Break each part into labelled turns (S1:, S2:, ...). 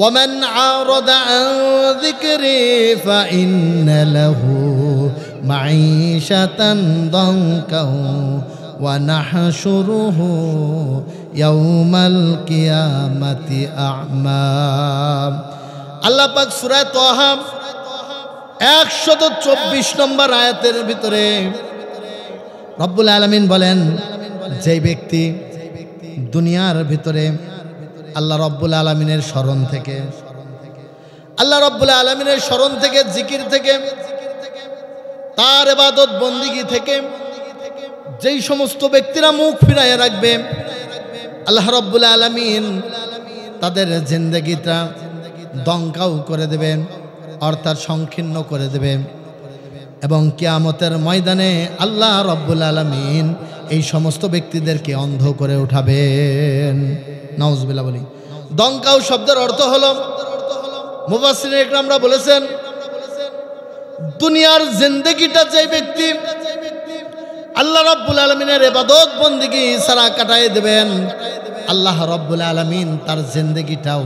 S1: ومن أعرض عن ذكري فإن له معيشة ضنكا ونحشره يوم القيامة أعمى আল্লাহ পাক সূরা তাহা 124 নম্বর আয়াতের ভিতরে রব্বুল আলামিন বলেন, যে ব্যক্তি দুনিয়ার ভিতরে আল্লাহ রব্বুল আলামিনের স্মরণ থেকে, আল্লাহ রব্বুল আলামিনের স্মরণ থেকে, জিকির থেকে, তার ইবাদত বন্দিগি থেকে যেই সমস্ত ব্যক্তিরা মুখ ফিরাইয়া রাখবে, আল্লাহ রব্বুল আলামিন তাদের জিন্দেগিটা দঙ্কাও করে দেবেন, অর্থাৎ সংকীর্ণ করে দেবেন। এবং কিয়ামতের ময়দানে আল্লাহ রব্বুল আলামিন এই সমস্ত ব্যক্তিদেরকে অন্ধ করে উঠাবেন। নাউজুবিল্লাহ বলি। দঙ্কাও শব্দের অর্থ হলো, মুফাসসিরিন ইকরামরা বলেছেন, দুনিয়ার জিন্দেগিটা যে ব্যক্তি আল্লাহ রব্বুল আলামিনের ইবাদত বন্দেগী ছাড়া কাটায় দেবেন, আল্লাহ রব্বুল আলামিন তার জিন্দেগিটাও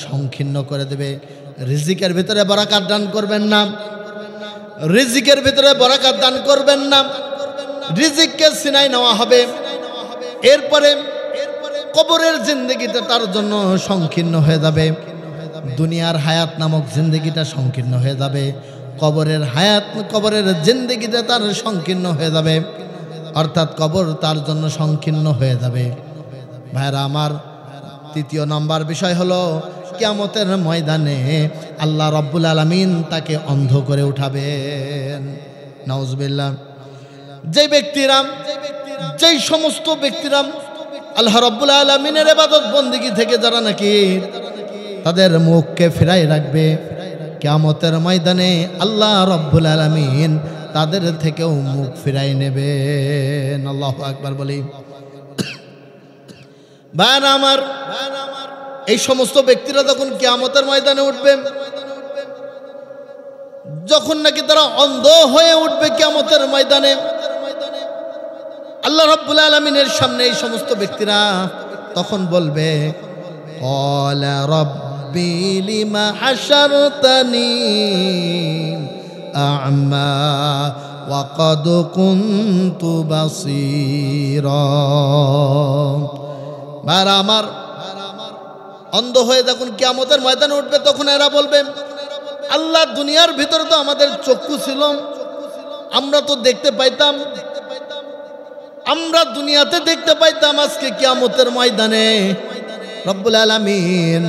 S1: সংকীর্ণ করে দেবে। রিজিকের ভিতরে বরাকাত দান করবেন না, রিজিকের ভিতরে বরাকাত দান করবেন না, রিজিককে ছিনাই নেওয়া হবে। এরপরে কবরের জিন্দেগিটা তার জন্য সংকীর্ণ হয়ে যাবে। দুনিয়ার হায়াত নামক জিন্দেগিটা সংকীর্ণ হয়ে যাবে, কবরের হায়াত, কবরের জিন্দেগিটা তার সংকীর্ণ হয়ে যাবে, অর্থাৎ কবর তার জন্য সংকীর্ণ হয়ে যাবে। ভাইরা আমার, তৃতীয় নম্বর বিষয় হলো কিয়ামতের ময়দানে আল্লাহ রব্বুল আলামিন তাকে অন্ধ করে উঠাবেন। নাউজুবিল্লাহ। যেই সমস্ত ব্যক্তিরা আল্লাহ রব্বুল আলামিনের ইবাদত বন্দেগী থেকে যারা নাকি তাদের মুখকে ফিরাই রাখবে, কিয়ামতের ময়দানে আল্লাহ রব্বুল আলামিন তাদের থেকেও মুখ ফিরাই নেবেন। আল্লাহু আকবার বলি। ভাইরা আমার, এই সমস্ত ব্যক্তিরা যখন কিয়ামতের ময়দানে উঠবে, যখন নাকি তারা অন্ধ হয়ে উঠবে কিয়ামতের ময়দানে, আল্লাহ রাব্বুল আলামিনের সামনে এই সমস্ত ব্যক্তিরা তখন বলবে, ক্বালা রাব্বি লিমা হাশারতানি আ'মা ওয়া ক্বাদ কুনতু বাসীরা। ভাইরা আমার, অন্ধ হয়ে যখন কিয়ামতের ময়দানে উঠবে, তখন এরা বলবে, আল্লাহ দুনিয়ার ভিতরে তো আমাদের চক্ষু ছিল, আমরা তো দেখতে পাইতাম, আমরা দুনিয়াতে দেখতে পাইতাম, আজকে কিয়ামতের ময়দানে রব্বুল আলামিন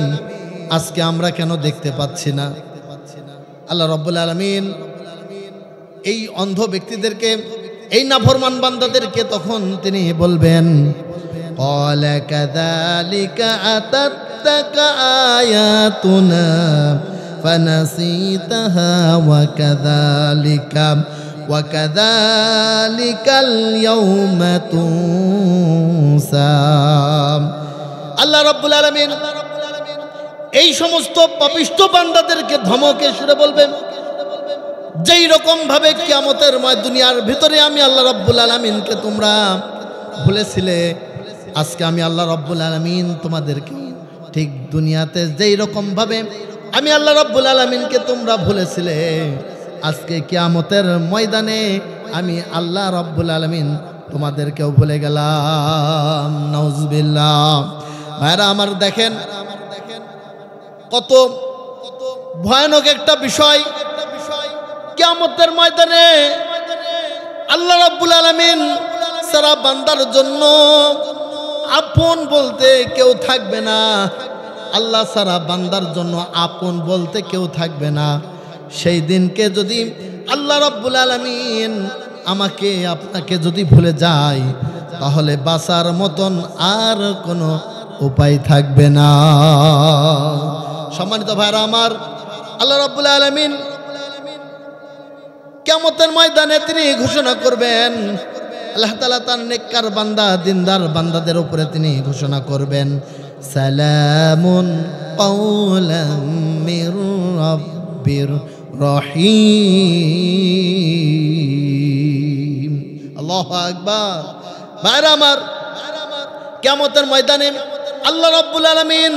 S1: আজকে আমরা কেন দেখতে পাচ্ছি না? আল্লাহ রব্বুল আলামিন এই অন্ধ ব্যক্তিদেরকে, এই নাফরমান বান্দাদেরকে তখন তিনি বলবেন, ক্বালা কাযালিকা আতাতকা আয়াতুনা ফানাসিতাহা ওয়া কাযালিকাল ইয়াওমা তুনসা। আল্লাহ রাব্বুল আলামিন এই সমস্ত পাপিষ্ঠ বান্দাদেরকে ধমকে সুরে বলবেন, যেই রকম ভাবে কিয়ামতের দুনিয়ার ভিতরে আমি আল্লাহ রাব্বুল আলামিনকে তোমরা ভুলেছিলে, আজকে আমি আল্লাহ রাব্বুল আলামিন তোমাদেরকে ঠিক দুনিয়াতে যেই রকম ভাবে আমি আল্লাহ রাব্বুল আলামিনকে তোমরা ভুলেছিলে, আজকে কিয়ামতের ময়দানে আমি আল্লাহ রাব্বুল আলামিন তোমাদেরকেও ভুলে গেলাম। নাউজুবিল্লাহ। ভাইরা আমার, দেখেন কত ভয়ানক একটা বিষয়। কিয়ামতের ময়দানে আল্লাহ রাব্বুল আলামিন সারা বান্দার জন্য আপন বলতে কেউ থাকবে না। আল্লাহ সারা বান্দার জন্য আপন বলতে কেউ থাকবে না। সেই দিনকে যদি আল্লাহ রাব্বুল আলামিন আমাকে আপনাকে যদি ভুলে যায়, তাহলে বাঁচার মতন আর কোনো উপায় থাকবে না। সম্মানিত ভাইরা আমার, আল্লাহ রাব্বুল আলামিন কিয়ামতের ময়দানে তিনি ঘোষণা করবেন, আল্লাহ তাআলা তার নেককার বান্দা, দিনদার বান্দাদের উপরে তিনি ঘোষণা করবেন, সালামুন কাওলাম মির রাব্বির রহিম। আল্লাহু আকবার। ভাইরা আমার, কিয়ামতের ময়দানে আল্লাহ রাব্বুল আলামিন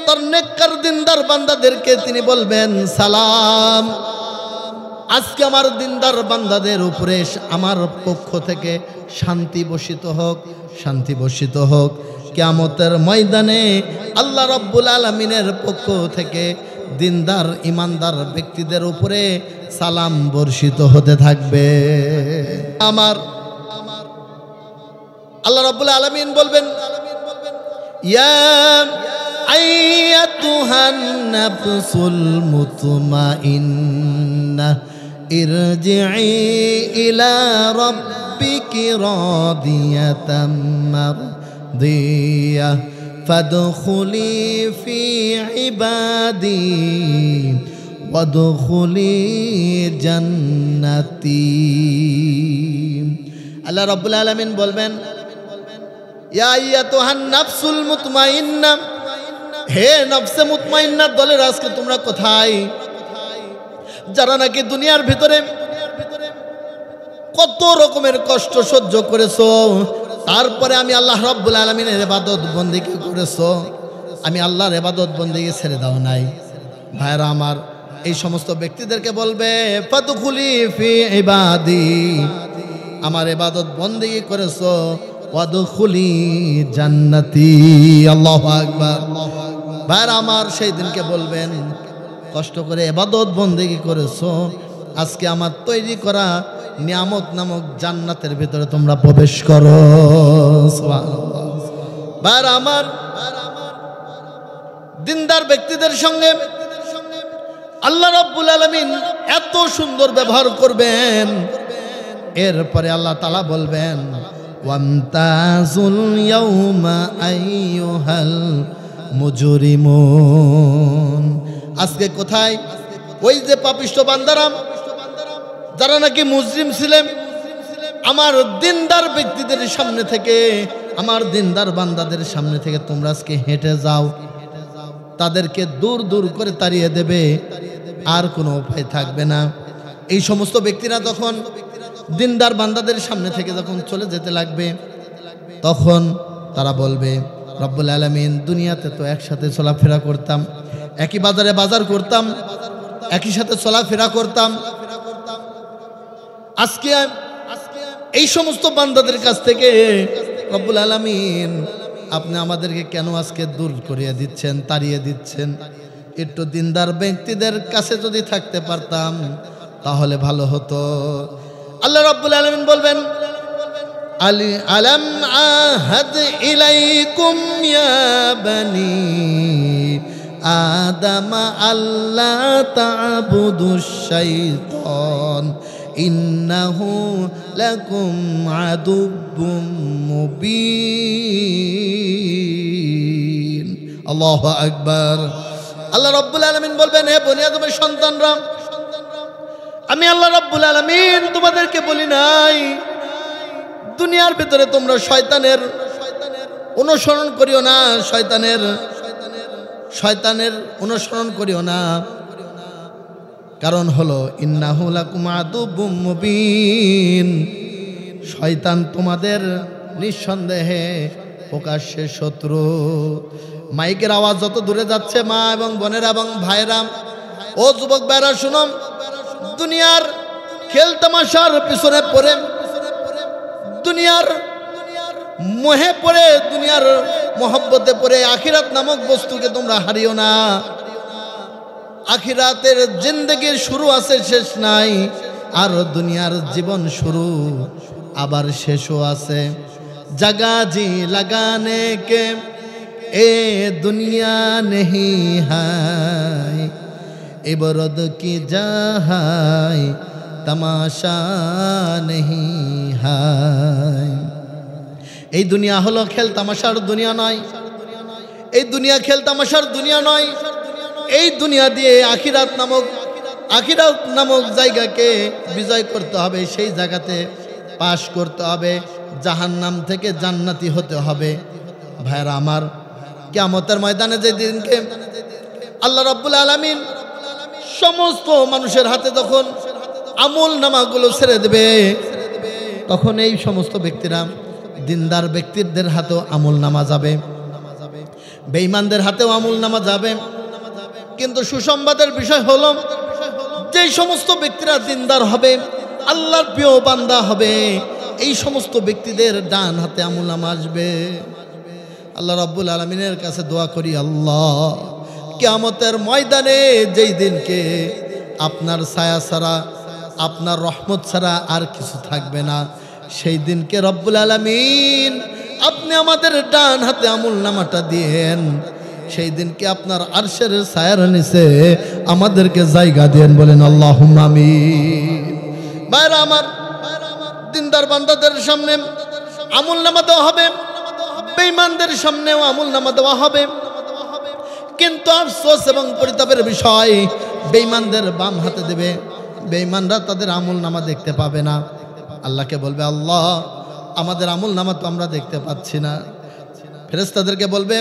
S1: তার নেককার দিনদার বান্দাদেরকে তিনি বলবেন সালাম, আজকে আমার দিনদার বান্দাদের উপরে আমার পক্ষ থেকে শান্তি বর্ষিত হোক, শান্তি বর্ষিত হোক। কিয়ামতের ময়দানে আল্লাহ রাব্বুল আলামিনের পক্ষ থেকে দিনদার ইমানদার ব্যক্তিদের উপরে সালাম বর্ষিত হতে থাকবে। আমার আল্লাহ রাব্বুল আলামিন বলবেন, ইয়া আইয়াতুহান নাফসুল মুতমাইন্নাহ ইরজিই ইলা রাব্বিকি রাদিয়াতাম মারদিয়াহ ফাদখুলি ফি ইবাদি ওয়াদখুলি জান্নাতি। আল্লাহ রাব্বুল আলামিন বলবেন, ইয়া আইয়াতুহান নাফসুল মুতমাইন্নাহ, হে নফসে মুতমাইন্না দলের আজকে তোমরা কোথায়? যারা নাকি দুনিয়ার ভিতরে কত রকমের কষ্ট সহ্য করেছো, তারপরে আমি আল্লাহ রাব্বুল আলামিনের ইবাদত বন্দেগী করেছো, আমি আল্লাহর ইবাদত বন্দেগী ছেড়ে দাও নাই। ভাইরা আমার, এই সমস্ত ব্যক্তিদেরকে বলবে ফাদখুলি ফি ইবাদি, আমার ইবাদত বন্দেগী করেছো, ওয়াদখুলি জান্নাতি। আল্লাহু আকবার। ভাইরা আমার, সেই দিনকে বলবেন কষ্ট করে ইবাদত বন্দেগী করেছো, আজকে আমার তৈরি করা নিয়ামত নামক জান্নাতের ভিতরে তোমরা প্রবেশ করো। সুবহানাল্লাহ। ভাইরা আমার, দিনদার ব্যক্তিদের সঙ্গে আল্লাহ রাব্বুল আলামিন এত সুন্দর ব্যবহার করবেন, এরপরে আল্লাহ তাআলা বলবেন ওয়ামতাজুল ইয়াউমা আইয়ুহাল মুজরিমুন। আজকে কোথায় ওই যে পাপিষ্ঠ বান্দারা যারা নাকি মুজরিম ছিলেন, আমার দিনদার ব্যক্তিদের সামনে থেকে, আমার দিনদার বান্দাদের সামনে থেকে তোমরা আজকে হেঁটে যাও, তাদেরকে দূর দূর করে তাড়িয়ে দেবে, আর কোনো উপায় থাকবে না। এই সমস্ত ব্যক্তিরা তখন দিনদার বান্দাদের সামনে থেকে যখন চলে যেতে লাগবে, তখন তারা বলবে রব্বুল আলামিন, দুনিয়াতে তো একসাথে চলাফেরা করতাম, একই বাজারে বাজার করতাম, একই সাথে চলাফেরা করতাম, আজকে এই সমস্ত বান্দাদের কাছ থেকে রব্বুল আলামিন আপনি আমাদেরকে কেন আজকে দূর করিয়ে দিচ্ছেন, তাড়িয়ে দিচ্ছেন? একটু দিনদার ব্যক্তিদের কাছে যদি থাকতে পারতাম তাহলে ভালো হতো। আল্লাহ রাব্বুল আলামিন বলবেন, আলাম আহাদ ইলাইকুম ইয়া বানি আদম আল্লা তা'বুদুশ শাইতান ইন্নাহু লাকুম আদুব্বুম মুবিন। আল্লাহু আকবার। আল্লাহ রাব্বুল আলামিন বলবেন, হে বনি আদমের সন্তানরা, আমি আল্লাহ রাব্বুল আলামিন তোমাদেরকে বলি নাই দুনিয়ার ভিতরে তোমরা শয়তানের অনুসরণ করিও না, শয়তানের অনুসরণ করিও না। কারণ হলো ইন্নাহু লাকুম আদুব্বুম মুবিন, শয়তান তোমাদের নিঃসন্দেহে প্রকাশ্যে শত্রু। মাইকের আওয়াজ যত দূরে যাচ্ছে, মা এবং বোনেরা এবং ভাইরা, ও যুবক ভাইরা শুনো, দুনিয়ার খেল তামাশার পিছনে পড়ে, দুনিয়ার মোহে পড়ে, দুনিয়ার মহব্বতে পড়ে আখিরাত নামক বস্তুকে তোমরা হারিও না। আখিরাতের জিন্দেগির শুরু আছে, শেষ নাই। আর দুনিয়ার জীবন শুরু আবার শেষও আছে। जगा जी लगाने के ए दुनिया नहीं है, इबरत की जहां तमाशा नहीं है। এই দুনিয়া হলো খেল তামাশার দুনিয়া নয়, এই দুনিয়া খেল তামাশার দুনিয়া নয়। এই দুনিয়া দিয়ে আখিরাত নামক জায়গাকে বিজয় করতে হবে, সেই জায়গাতে পাশ করতে হবে, জাহান্নাম থেকে জান্নাতি হতে হবে। ভাইরা আমার, কিয়ামতের ময়দানে যে দিনকে আল্লাহ রাব্বুল আলামিন সমস্ত মানুষের হাতে যখন আমল নামাগুলো ছেড়ে দেবে, তখন এই সমস্ত ব্যক্তিরা, দিনদার ব্যক্তিদের হাতেও আমল নামা যাবে, বেঈমানদের হাতেও আমলনামা যাবে। কিন্তু সুসংবাদের বিষয় হলো, যে সমস্ত ব্যক্তিরা দিনদার হবে, আল্লাহর প্রিয় বান্দা হবে, এই সমস্ত ব্যক্তিদের ডান হাতে আমলনামা আসবে। আল্লাহ রাব্বুল আলামিনের কাছে দোয়া করি, আল্লাহ কিয়ামতের ময়দানে যেই দিনকে আপনার ছায়া ছাড়া, আপনার রহমত ছাড়া আর কিছু থাকবে না, সেই দিনকে রব্বুল আলামিন আপনি আমাদের ডান হাতে আমলনামাটা দিয়েন। সেই দিনকে আপনার আরশের ছায়ার নিচে আমাদেরকে জায়গা দেন, বলেন আল্লাহুম্মা আমিন। ভাইরা আমার, দিনদার বান্দাদের সামনে আমলনামা দেওয়া হবে, বেঈমানদের সামনেও আমলনামা দেওয়া হবে। কিন্তু আফসোস এবং পরিতাপের বিষয়, বেঈমানদের বাম হাতে দেবে, বেঈমানরা তাদের আমলনামা দেখতে পাবে না। আল্লাহকে বলবে, আল্লাহ আমাদের আমলনামা তো আমরা দেখতে পাচ্ছি না। ফেরেশতাদেরকে বলবে,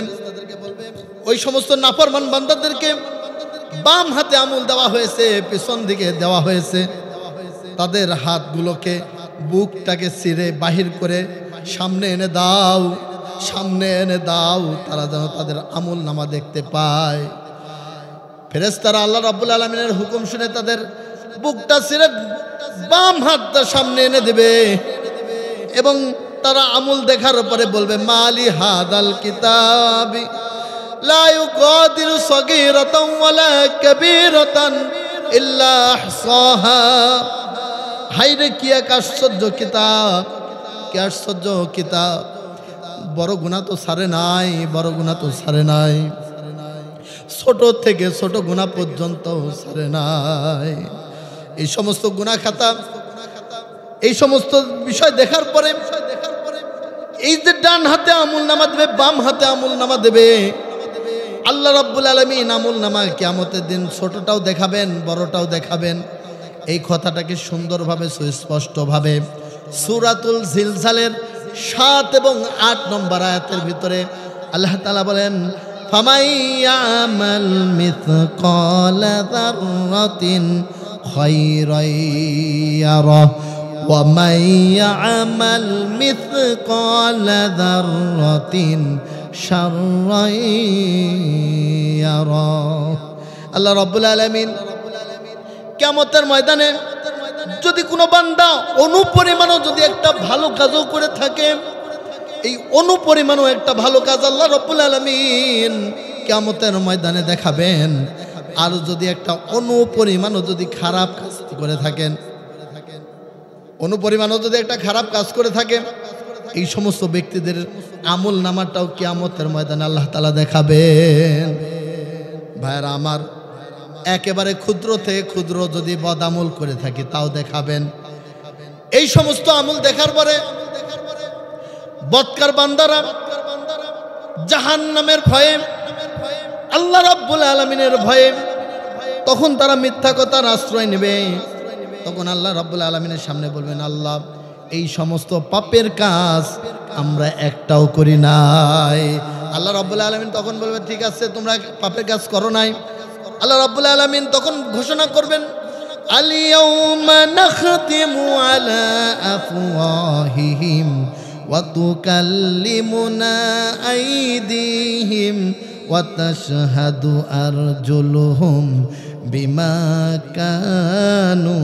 S1: ওই সমস্ত নাফরমান বান্দাদেরকে বাম হাতে আমল দেওয়া হয়েছে, পিছন দিকে দেওয়া হয়েছে, তাদের হাতগুলোকে বুকটাকে ছিঁড়ে বাহির করে সামনে এনে দাও, সামনে এনে দাও, তারা যেন তাদের আমলনামা দেখতে পায়। ফেরেশতারা আল্লাহ রাব্বুল আলামিনের হুকুম শুনে তাদের বুকটা ছিঁড়ে বাম হাতটা সামনে এনে দেবে এবং তারা আমল দেখার পরে বলবে, মালি হাদাল কিতাবি লা ইউগাদিরু সগীরাতান ওয়ালা কাবীরাতান ইল্লা আহসাহা। হায়রে কি এক আশ্চর্য কিতাব, কি আশ্চর্য কিতাব, বড় গুনাহ তো ছাড়ে নাই, বড় গুনাহ তো ছাড়ে নাই, ছোট থেকে ছোট গুনাহ পর্যন্ত ছাড়ে নাই। এই সমস্ত গুনাহ খাতা, এই সমস্ত বিষয় দেখার পরে এই যে ডান হাতে আমলনামা দেবে, বাম হাতে আমলনামা দেবে, আল্লাহ রাব্বুল আলামিন আমলনামা কিয়ামতের দিন ছোটটাও দেখাবেন, বড়টাও দেখাবেন। এই কথাটাকে সুন্দরভাবে সুস্পষ্টভাবে সূরাতুল জিলজালের 7 এবং 8 নম্বর আয়াতের ভিতরে আল্লাহ তাআলা বলেন, ফামাইয়ামাল মিথকালা যাররাতিন খায়রান ইয়ারাহ ওয়া মাইয়ামাল মিথকালা যাররাতিন শাররান ইয়ারাহ। আল্লাহ রাব্বুল আলামিন কিয়ামতের ময়দানে যদি কোনো বান্দা অনুপরিমাণও যদি একটা ভালো কাজও করে থাকে, এই অনুপরিমাণও একটা ভালো কাজ আল্লাহ রাব্বুল আলামিন কিয়ামতের ময়দানে দেখাবেন। আর যদি একটা অনুপরিমাণও যদি খারাপ কাজ করে থাকেন, অনুপরিমাণও যদি একটা খারাপ কাজ করে থাকে, এই সমস্ত ব্যক্তিদের আমলনামাটাও কিয়ামতের ময়দানে আল্লাহ তাআলা দেখাবেন। ভাইরা আমার, একেবারে ক্ষুদ্র থেকে ক্ষুদ্র যদি বদ আমল করে থাকি তাও দেখাবেন। এই সমস্ত আমল দেখার পরে বদকার বান্দারা জাহান্নামের ভয়ে, আল্লাহ রাব্বুল আলামিনের ভয়ে, তখন তারা মিথ্যা কথার আশ্রয় নেবে। তখন আল্লাহ রাব্বুল আলামিনের সামনে বলবেন, আল্লাহ এই সমস্ত পাপের কাজ আমরা একটাও করি নাই। আল্লাহ রাব্বুল আলামিন তখন বলবে, ঠিক আছে, তোমরা পাপের কাজ করো নাই। আল্লাহ রাব্বুল আলামিন তখন ঘোষণা করবেন, আল ইয়াউমা নাখতিমু আলা আফওয়াহিহিম ওয়া তুকাল্লিমুনা আইদিহিম ওয়া তাশহাদু আরজুলুহুম বিমা কানু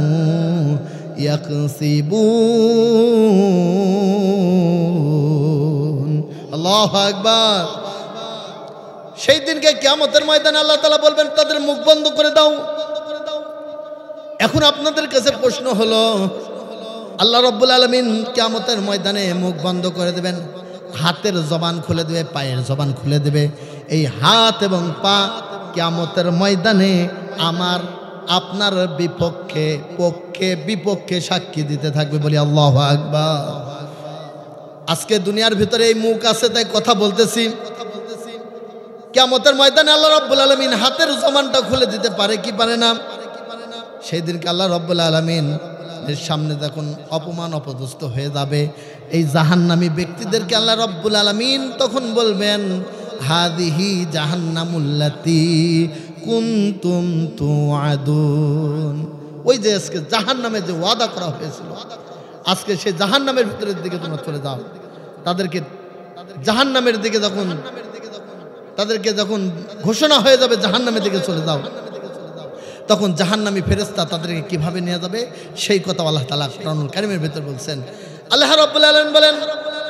S1: ইয়াকসিবুন। আল্লাহু আকবার। সেই দিনকে কিয়ামতের ময়দানে আল্লাহ তাআলা বলবেন, তাদের মুখ বন্ধ করে দাও। এখন আপনাদের কাছে প্রশ্ন হলো, আল্লাহ রাব্বুল আলামিন কিয়ামতের ময়দানে মুখ বন্ধ করে দেবেন, হাতের জবান খুলে দেবে, পায়ের জবান খুলে দেবে। এই হাত এবং পা কিয়ামতের ময়দানে আমার আপনার বিপক্ষে, পক্ষে বিপক্ষে সাক্ষী দিতে থাকবে, বলি আল্লাহু আকবার। আজকে দুনিয়ার ভিতরে এই মুখ আছে তাই কথা বলতেছি, কিয়ামতের ময়দানে আল্লাহ রাব্বুল আলামিন হাতের জবানটা খুলে দিতে পারে কি পারে না? সেই দিনকে আল্লাহ রাব্বুল আলামিন এর সামনে যখন অপমান অপদস্থ হয়ে যাবে, এই জাহান্নামী ব্যক্তিদেরকে আল্লাহ রাব্বুল আলামিন তখন বলবেন, হাদিহি জাহান্নামুল্লাতী কুনতুম তুআদুন। ওই যে আজকে জাহান্নামে যে ওয়াদা করা হয়েছিল, আজকে সেই জাহান্নামের ভিতরের দিকে তোমরা চলে যাও। তাদেরকে জাহান্নামের দিকে যখন তাদেরকে যখন ঘোষণা হয়ে যাবে জাহান্নামের দিকে চলে যাও, তখন জাহান্নামী ফেরেশতা তাদেরকে কিভাবে নিয়ে যাবে সেই কথা আল্লাহ তাআলা কোরআনুল কারীমের ভিতর বলছেন। আল্লাহ রাব্বুল আলামিন বলেন,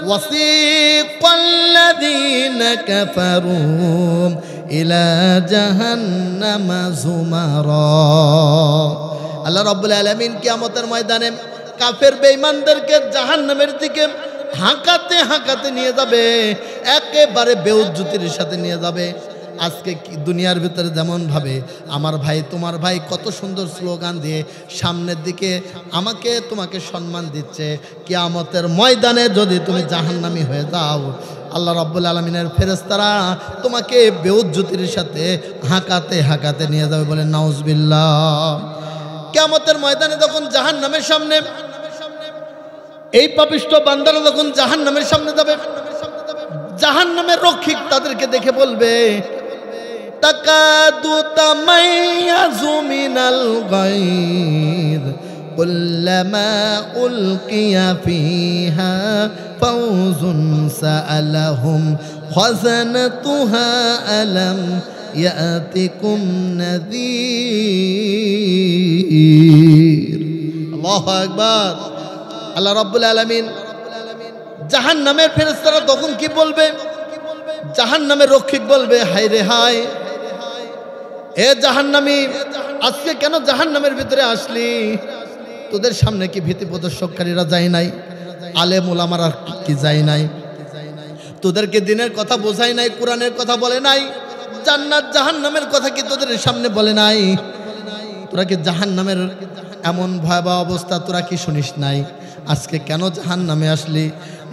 S1: ওয়াসিকাল্লাযীনা কাফারু ইলা জাহান্নামা যুমারা। আল্লাহ রাব্বুল আলামিন কিয়ামতের ময়দানে কাফের বেঈমানদেরকে জাহান্নামের দিকে হাঁকাতে হাঁকাতে নিয়ে যাবে, একেবারে বেউজ্জতির সাথে নিয়ে যাবে। আজকে দুনিয়ার ভিতরে যেমন ভাবে আমার ভাই তোমার ভাই কত সুন্দর স্লোগান দিয়ে সামনের দিকে আমাকে তোমাকে সম্মান দিচ্ছে, কিয়ামতের ময়দানে যদি তুমি জাহান্নামী হয়ে যাও, আল্লাহ রাব্বুল আলামিনের ফেরেশতারা তোমাকে বেউজ্জতির সাথে হাঁকাতে হাঁকাতে নিয়ে যাবে। বলে নাউজুবিল্লাহ। কিয়ামতের ময়দানে যখন জাহান্নামের সামনে এই পাপিষ্ঠ বান্দারা যখন জাহান্নামের সামনে যাবে, জাহান্নামের রক্ষিক তাদেরকে দেখে বলবে, তাকাদু তামাইয়াজু মিনাল গায়দ কুল্লামা উলকিয়া ফিহা ফাউজুন সাআলাহুম খাযানাতুহা আলাম ইয়াতিকুম নাযীর। আল্লাহু আকবার। আল্লাহ রাব্বুল আলামিন জাহান্নামের ফেরেশতারা তখন কি বলবে? জাহান্নামের রক্ষিক বলবে, হায় রে হায়, এ জাহান্নামী, আজকে কেন জাহান্নামের ভিতরে আসলি? তোদের সামনে কি ভীতি প্রদর্শককারীরা যায় নাই? আলেম ওলামারা কি যায় নাই? তোদেরকে দিনের কথা বোঝায় নাই? কোরআনের কথা বলে নাই? জান্নাত জাহান্নামের কথা কি তোদের সামনে বলে নাই? তোরা কি জাহান্নামের এমন ভয়াবহ অবস্থা তোরা কি শুনিস নাই? আজকে কেন জাহান্নামে আসলি?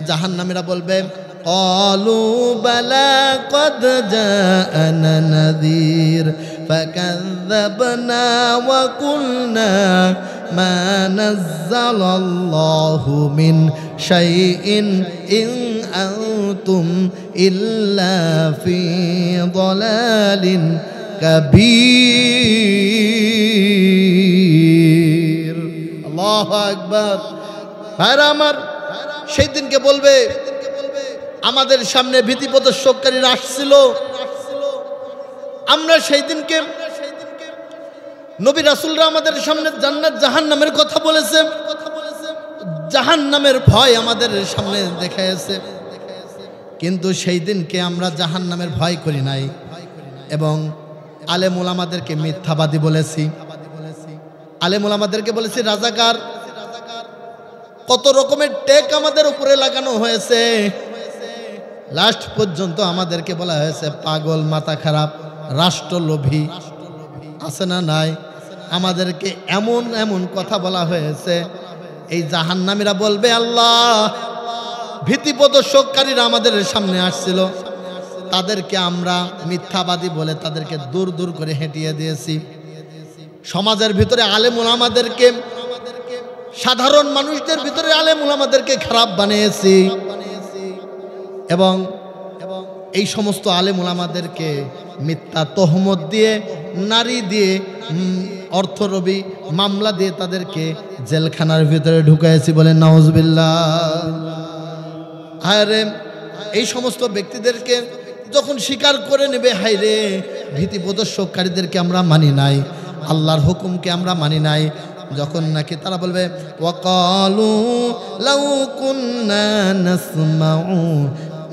S1: জাহান্নামীরা বলবে, ক্বালু বালা ক্বাদ জাআনা নাযীর ফাকাযযাবনা ওয়া কুলনা মা নাযালাল্লাহু মিন শাইইন ইন আনতুম ইল্লা ফি যালালিন কাবীর। আল্লাহু আকবার। ভাইরা আমার, সেই দিনকে বলবে, আমাদের সামনে ভীতি প্রদর্শককারীরা আসছিল, আমরা সেই দিনকে নবী রাসূলরা আমাদের সামনে জান্নাত জাহান্নামের কথা বলেছে, জাহান্নামের ভয় আমাদের সামনে দেখাইছে, কিন্তু সেই দিনকে আমরা জাহান্নামের ভয় করি নাই এবং আলেম ওলামাদেরকে মিথ্যাবাদী বলেছি, আলেম ওলামাদেরকে বলেছি রাজাকার। কত রকমের টেক আমাদের উপরে লাগানো হয়েছে, লাস্ট পর্যন্ত আমাদেরকে বলা হয়েছে পাগল, মাথা খারাপ, রাষ্ট্রলোভী, আছে না নাই? আমাদেরকে এমন এমন কথা বলা হয়েছে। এই জাহান্নামীরা বলবে, আল্লাহ, ভীতি প্রদর্শককারীরা আমাদের সামনে আসছিল, তাদেরকে আমরা মিথ্যাবাদী বলে তাদেরকে দূর দূর করে হেঁটিয়ে দিয়েছি। সমাজের ভিতরে আলেম ওলামাদেরকে, সাধারণ মানুষদের ভিতরে আলেম ওলামাদেরকে খারাপ বানিয়েছি এবং এই সমস্ত আলেম ওলামাদেরকে মিথ্যা তহমত দিয়ে, নারী দিয়ে, অর্থরবি মামলা দিয়ে তাদেরকে জেলখানার ভিতরে ঢুকাইছি। বলেন নাউজুবিল্লাহ। হায়রে, এই সমস্ত ব্যক্তিদেরকে যখন স্বীকার করে নেবে, হায়রে, ভীতি প্রদর্শককারীদেরকে আমরা মানি নাই, আল্লাহর হুকুমকে আমরা মানি নাই, যখন নাকি তারা বলবে, ওয়াকালু লাউ কুন্না নাসমাউ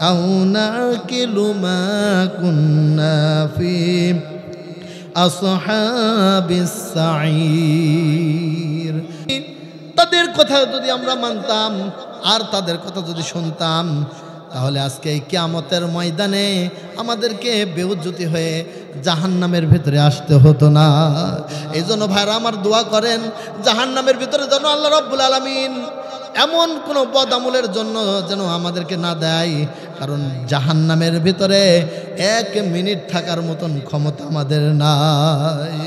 S1: আও নাকিলু মা কুন্না ফি আসহাবিস সাঈর। তাদের কথা যদি আমরা মানতাম আর তাদের কথা যদি শুনতাম, তাহলে আজকে এই কিয়ামতের ময়দানে আমাদেরকে বেউজ্জতি হয়ে জাহান্নামের ভিতরে আসতে হতো না। এই জন্য ভাইরা আমার দোয়া করেন, জাহান্নামের ভিতরে যেন আল্লাহ রাব্বুল আলামিন এমন কোনো বদ আমলের জন্য যেন আমাদেরকে না দেয়, কারণ জাহান্নামের ভিতরে 1 মিনিট থাকার মতন ক্ষমতা আমাদের নাই।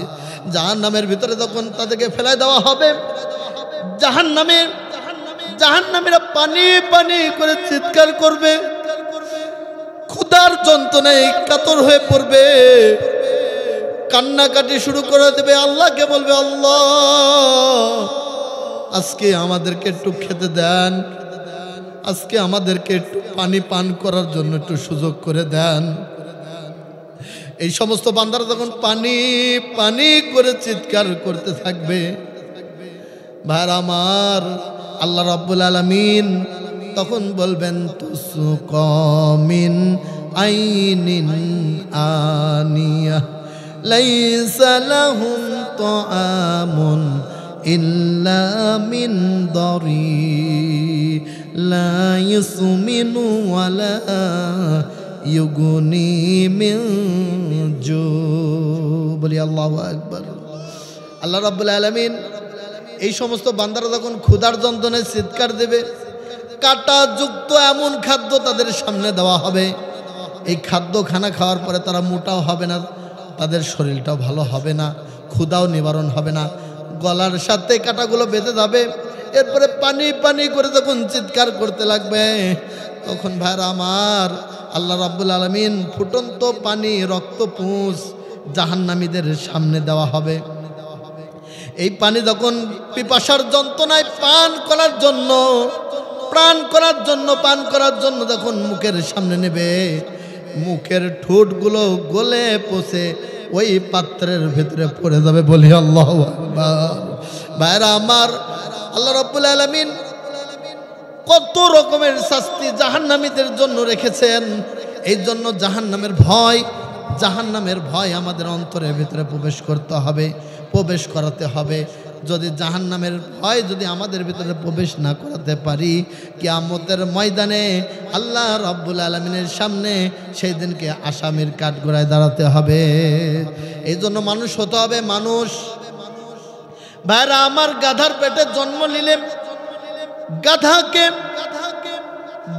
S1: জাহান্নামের ভিতরে যখন তাদেরকে ফেলাই দেওয়া হবে, জাহান্নামীরা পানি পানি করে চিৎকার করবে, ক্ষুধার যন্ত্রণায় কাতর হয়ে পড়বে, কান্নাকাটি শুরু করে দেবে, আল্লাহকে বলবে, আল্লাহ, আজকে আমাদেরকে একটু খেতে দেন, আজকে আমাদেরকে একটু পানি পান করার জন্য একটু সুযোগ করে দেন। এই সমস্ত বান্দারা যখন পানি পানি করে চিৎকার করতে থাকবে, ভাইরা আমার, আল্লাহ রাব্বুল আলামিন তখন বলবেন তুসুকমিন আইনিন আনিয়া লাইসা লাহুম তাআমুন ইল্লা মিন দরি লা ইউসমিনু ওয়ালা ইউগুনি মিন জু। বলি আল্লাহু আকবার। আল্লাহ রাব্বুল আলামিন এই সমস্ত বান্দারা যখন ক্ষুধার যন্ত্রণায় চিৎকার দেবে, কাঁটা যুক্ত এমন খাদ্য তাদের সামনে দেওয়া হবে, এই খাদ্য খানা খাওয়ার পরে তারা মোটাও হবে না, তাদের শরীরটাও ভালো হবে না, ক্ষুধাও নিবারণ হবে না, গলার সাথে কাঁটাগুলো বেঁধে যাবে। এরপরে পানি পানি করে যখন চিৎকার করতে লাগবে, তখন ভাইরা আমার, আল্লাহ রাব্বুল আলামিন ফুটন্ত পানি রক্তপুঞ্জ জাহান্নামীদের সামনে দেওয়া হবে। এই পানি যখন পিপাসার যন্ত্রণায় পান করার জন্য পান করার জন্য যখন মুখের সামনে নেবে, মুখের ঠোঁটগুলো গলে পচে ওই পাত্রের ভিতরে পড়ে যাবে। বলি আল্লাহু আকবার। ভাইরা আমার, আল্লাহ রাব্বুল আলামিন কত রকমের শাস্তি জাহান্নামীদের জন্য রেখেছেন। এই জন্য জাহান্নামের ভয় আমাদের অন্তরের ভিতরে প্রবেশ করতে হবে, প্রবেশ করাতে হবে। যদি জাহান্নামের ভয় যদি আমাদের ভিতরে প্রবেশ না করাতে পারি, কিয়ামতের ময়দানে আল্লাহ রাব্বুল আলামিনের সামনে সেই দিনকে আসামির কাঠগড়ায় দাঁড়াতে হবে। এই জন্য মানুষ হতে হবে মানুষ। ভাইরা আমার, গাধার পেটে জন্ম নিলে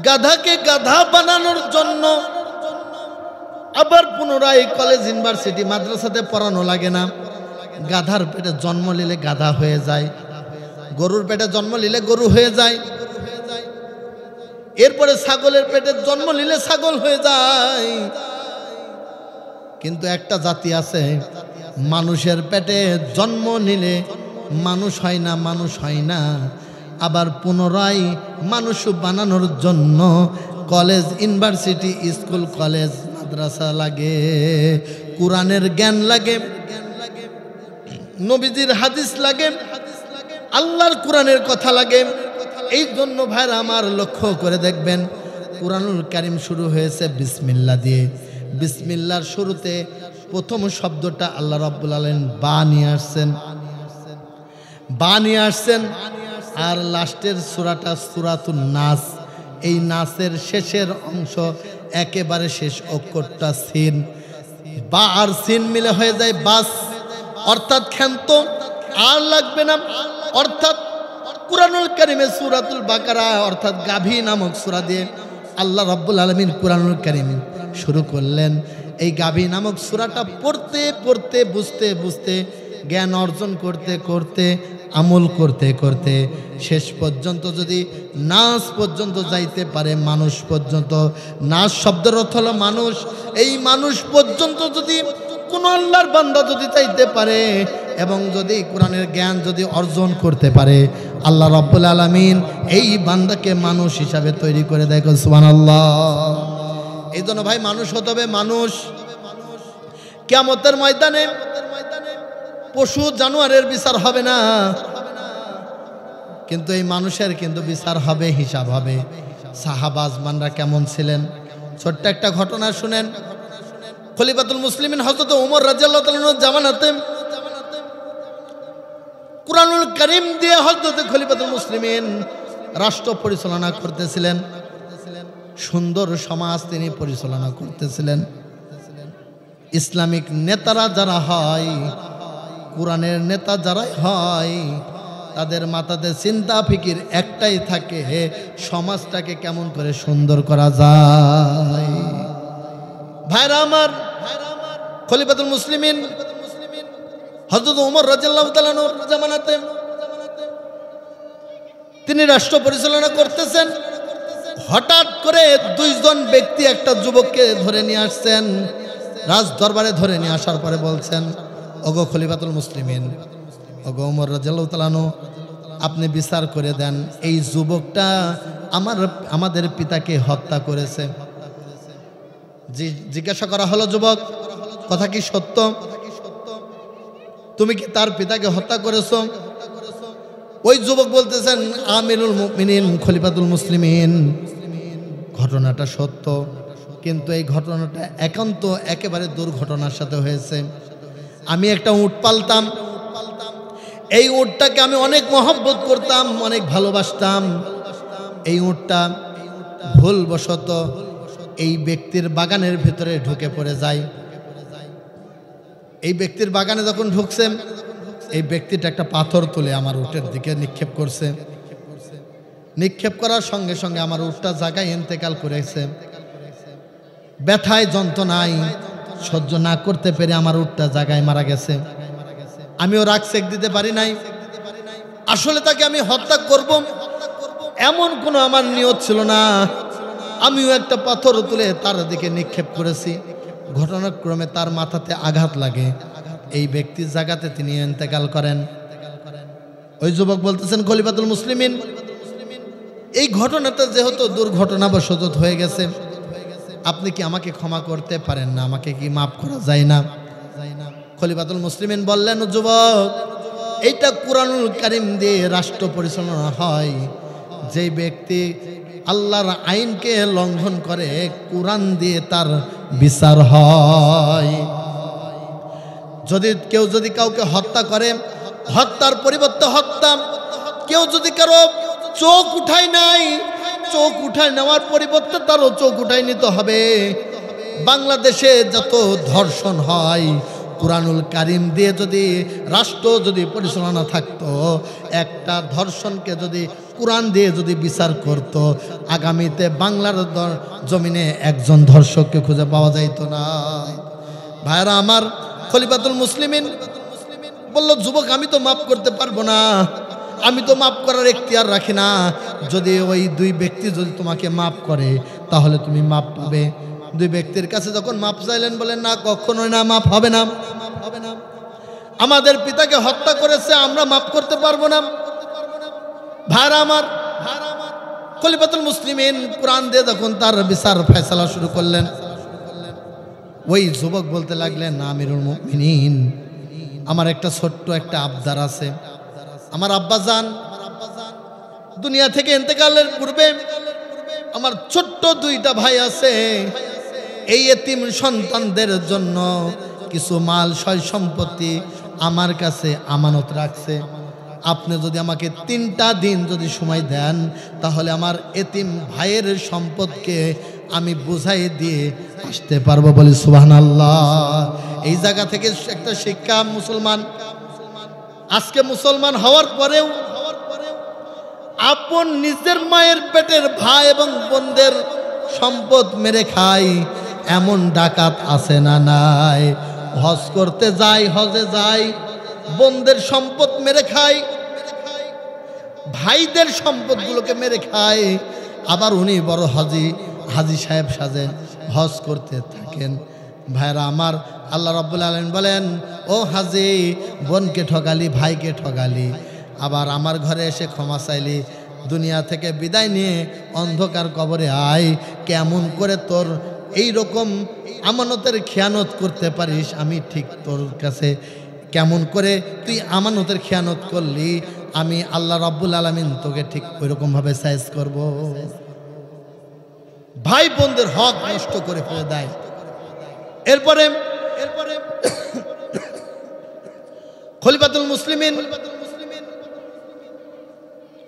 S1: গাধাকে গাধা বানানোর জন্য আবার পুনরায় কলেজ ইউনিভার্সিটি মাদ্রাসাতে পড়ানো লাগে না। গাধার পেটে জন্ম নিলে গাধা হয়ে যায়, গরুর পেটে জন্ম নিলে গরু হয়ে যায়, এরপরে ছাগলের পেটে জন্ম নিলে ছাগল হয়ে যায়। কিন্তু একটা জাতি আছে, মানুষের পেটে জন্ম নিলে মানুষ হয় না, আবার পুনরায় মানুষ বানানোর জন্য কলেজ ইউনিভার্সিটি স্কুল কলেজ মাদ্রাসা লাগে, কোরআনের জ্ঞান লাগে, নবীজির হাদিস লাগে, আল্লাহর কোরআনের কথা লাগে। এই জন্য ভাইরা আমার লক্ষ্য করে দেখবেন, কুরআনুল কারীম শুরু হয়েছে বিসমিল্লাহ দিয়ে। বিসমিল্লাহর শুরুতে প্রথম শব্দটা আল্লাহ রাব্বুল আলামিন বা নিয়ে আসছেন, আর লাস্টের সূরাটা সূরাতুন নাস। এই নাসের শেষের অংশ একেবারে শেষ অক্ষরটা সিন, বা আর সিন মিলে হয়ে যায় বাস, অর্থাৎ ক্ষান্ত আর লাগবে না। অর্থাৎ কুরআনুল কারীমে সূরাতুল বাকারা অর্থাৎ গাভী নামক সূরা দিয়ে আল্লাহ রাব্বুল আলামিন কুরআনুল কারীম শুরু করলেন। এই গাভী নামক সূরাটা পড়তে পড়তে বুঝতে বুঝতে জ্ঞান অর্জন করতে করতে আমল করতে করতে শেষ পর্যন্ত যদি নাস পর্যন্ত যাইতে পারে, মানুষ পর্যন্ত, নাস শব্দের অর্থ হলো মানুষ, এই মানুষ পর্যন্ত যদি কোন আল্লাহর বান্দা যদি চাইতে পারে এবং যদি কোরআনের জ্ঞান যদি অর্জন করতে পারে, আল্লাহ রাব্বুল আলামিন এই বান্দাকে মানুষ হিসাবে তৈরি করে দেয়। সুবহানাল্লাহ। এই জন্য ভাই মানুষ হতে হবে মানুষ। কিয়ামতের ময়দানে পশু জানোয়ারের বিচার হবে না, কিন্তু এই মানুষের কিন্তু বিচার হবে, হিসাব হবে। সাহাবা আজমানরা কেমন ছিলেন, ছোট্ট একটা ঘটনা শুনেন। খলিফাতুল মুসলিমিন হযরত ওমর রাদিয়াল্লাহু তাআলার জামানাতে কুরআনুল কারীম দিয়ে হযরত খলিফাতুল মুসলিমিন রাষ্ট্র পরিচালনা করতেছিলেন, সুন্দর সমাজ তিনি পরিচালনা করতেছিলেন। ইসলামিক নেতারা যারা হয়, কোরআনের নেতা যারাই হয়, তাদের মাথাতে চিন্তা ফিকির একটাই থাকে, সমাজটাকে কেমন করে সুন্দর করা যায়। ভাইরা আমার, খলিফাতুল মুসলিমিন হযরত ওমর রাদিয়াল্লাহু তাআলা আনহুর জামানাতে তিনি রাষ্ট্র পরিচালনা করতেছেন। হঠাৎ করে দুইজন ব্যক্তি একটা যুবককে ধরে নিয়ে আসছেন, রাজ দরবারে ধরে নিয়ে আসার পরে বলছেন, ওগো খলিফাতুল মুসলিমিন, ওগো ওমর রাদিয়াল্লাহু তাআলা আনহু, আপনি বিচার করে দেন, এই যুবকটা আমাদের পিতাকে হত্যা করেছে। জিজ্ঞাসা করা হলো, যুবক কথা কি সত্য? তুমি কি তার পিতাকে হত্যা করেছো? ওই যুবক বলতেছেন, আমিরুল মুমিনিন খলিফাতুল মুসলিমিন, ঘটনাটা সত্য, কিন্তু এই ঘটনাটা একান্ত একেবারে দুর্ঘটনার সাথে হয়েছে। আমি একটা উট পালতাম, এই উটটাকে আমি অনেক মহব্বত করতাম, অনেক ভালোবাসতাম। এই উটটা ভুলবশত এই ব্যক্তির বাগানের ভিতরে ঢুকে পড়ে যায়। এই ব্যক্তির বাগানে যখন ঢুকছে, এই ব্যক্তিটা একটা পাথর তুলে আমার উটের দিকে নিক্ষেপ করছে। নিক্ষেপ করার সঙ্গে সঙ্গে আমার উটটা জায়গায় ইন্তেকাল করেছে। ব্যথায় যন্ত্রণায় সহ্য না করতে পেরে আমার উটটা জায়গায় মারা গেছে। আমিও রাগ সেক দিতে পারি নাই। আসলে তাকে আমি হত্যা করব এমন কোনো আমার নিয়ত ছিল না। আমিও একটা পাথর তুলে তার দিকে নিক্ষেপ করেছি। ঘটনাক্রমে তার মাথাতে আঘাত লাগে, এই ব্যক্তির জায়গাতে তিনি ইন্তেকাল করেন। ওই যুবক বলতেছেন, খলিফাতুল মুসলিমিন, এই ঘটনাটা যেহেতু দুর্ঘটনাবশত হয়ে গেছে, আপনি কি আমাকে ক্ষমা করতে পারেন না? আমাকে কি মাফ করা যায় না? খলিফাতুল মুসলিমিন বললেন, যুবক, এইটা কুরআনুল কারীম দিয়ে রাষ্ট্র পরিচালনা হয়। যেই ব্যক্তি আল্লাহর আইনকে লঙ্ঘন করে, কুরআন দিয়ে তার বিচার হয়। কেউ যদি কাউকে হত্যা করে, হত্যার পরিবর্তে হত্যা। কেউ যদি কারো চোখ উঠায় নাই, চোখ উঠায় নেওয়ার পরিবর্তে তারও চোখ উঠায় নিতে হবে। বাংলাদেশে যত ধর্ষণ হয়, কুরআনুল কারীম দিয়ে যদি রাষ্ট্র যদি পরিচালনা থাকতো, একটা ধর্ষণকে যদি কুরআন দিয়ে যদি বিচার করত, আগামীতে বাংলার জমিনে একজন ধর্ষককে খুঁজে পাওয়া যাইত না। ভাইরা আমার, খলিফাতুল মুসলিমিন বলল, যুবক, আমি তো মাফ করতে পারবো না, আমি তো মাফ করার এখতিয়ার রাখি না। যদি ওই দুই ব্যক্তি যদি তোমাকে মাফ করে, তাহলে তুমি মাফ পাবে। দুই ব্যক্তির কাছে যখন মাফ চাইলেন, বলেন, না, কখনোই না, মাফ হবে না। আমাদের পিতাকে হত্যা করেছে, আমরা মাফ করতে পারবো না। ভাইরা আমার, খলিফাতুল মুসলিমিন কুরআন দিয়ে যখন তার বিচার ফয়সালা শুরু করলেন, ওই যুবক বলতে লাগলেন, আমিরুল মুমিনিন, আমার একটা ছোট্ট একটা আবদার আছে। আমার আব্বাজান দুনিয়া থেকে ইন্তেকালের পূর্বে আমার ছোট্ট দুইটা ভাই আছে। এই এতিম সন্তানদের জন্য কিছু মাল সয় সম্পত্তি আমার কাছে আমানত রাখছে। আপনি যদি আমাকে 3টা দিন যদি সময় দেন, তাহলে আমার এতিম ভাইয়ের সম্পদকে আমি বুঝাই দিয়ে আসতে পারবো। বলি সুবহানাল্লাহ। এই জায়গা থেকে একটা শিক্ষা, মুসলমান আজকে মুসলমান হওয়ার পরেও আপন নিজের মায়ের পেটের ভাই এবং বোনদের সম্পদ মেরে খায়, এমন ডাকাত আছে না নাই? হজ করতে যায়, হজে যায়, বোনদের সম্পদ মেরে খায়, ভাইদের সম্পদগুলোকে মেরে খায়। আবার উনি বড় হাজি সাহেব সাজেন, হজ করতে থাকেন। ভাইরা আমার, আল্লাহ রাব্বুল আলামিন বলেন, ও হাজি, বোনকে ঠকালি, ভাইকে ঠকালি, আবার আমার ঘরে এসে ক্ষমা চাইলি, দুনিয়া থেকে বিদায় নিয়ে অন্ধকার কবরে আয়। কেমন করে তোর এই রকম আমানতের খেয়ানত করতে পারিস, আমি ঠিক তোর কাছে কেমন করে তুই আমানতের খেয়ানত করলি, আমি আল্লাহ রাব্বুল আলামিন তোকে ঠিক ওইরকমভাবে সাইজ করব। ভাই বোনদের হক নষ্ট করে ফেলে দেয়। এরপরে খলিফাতুল মুসলিমিন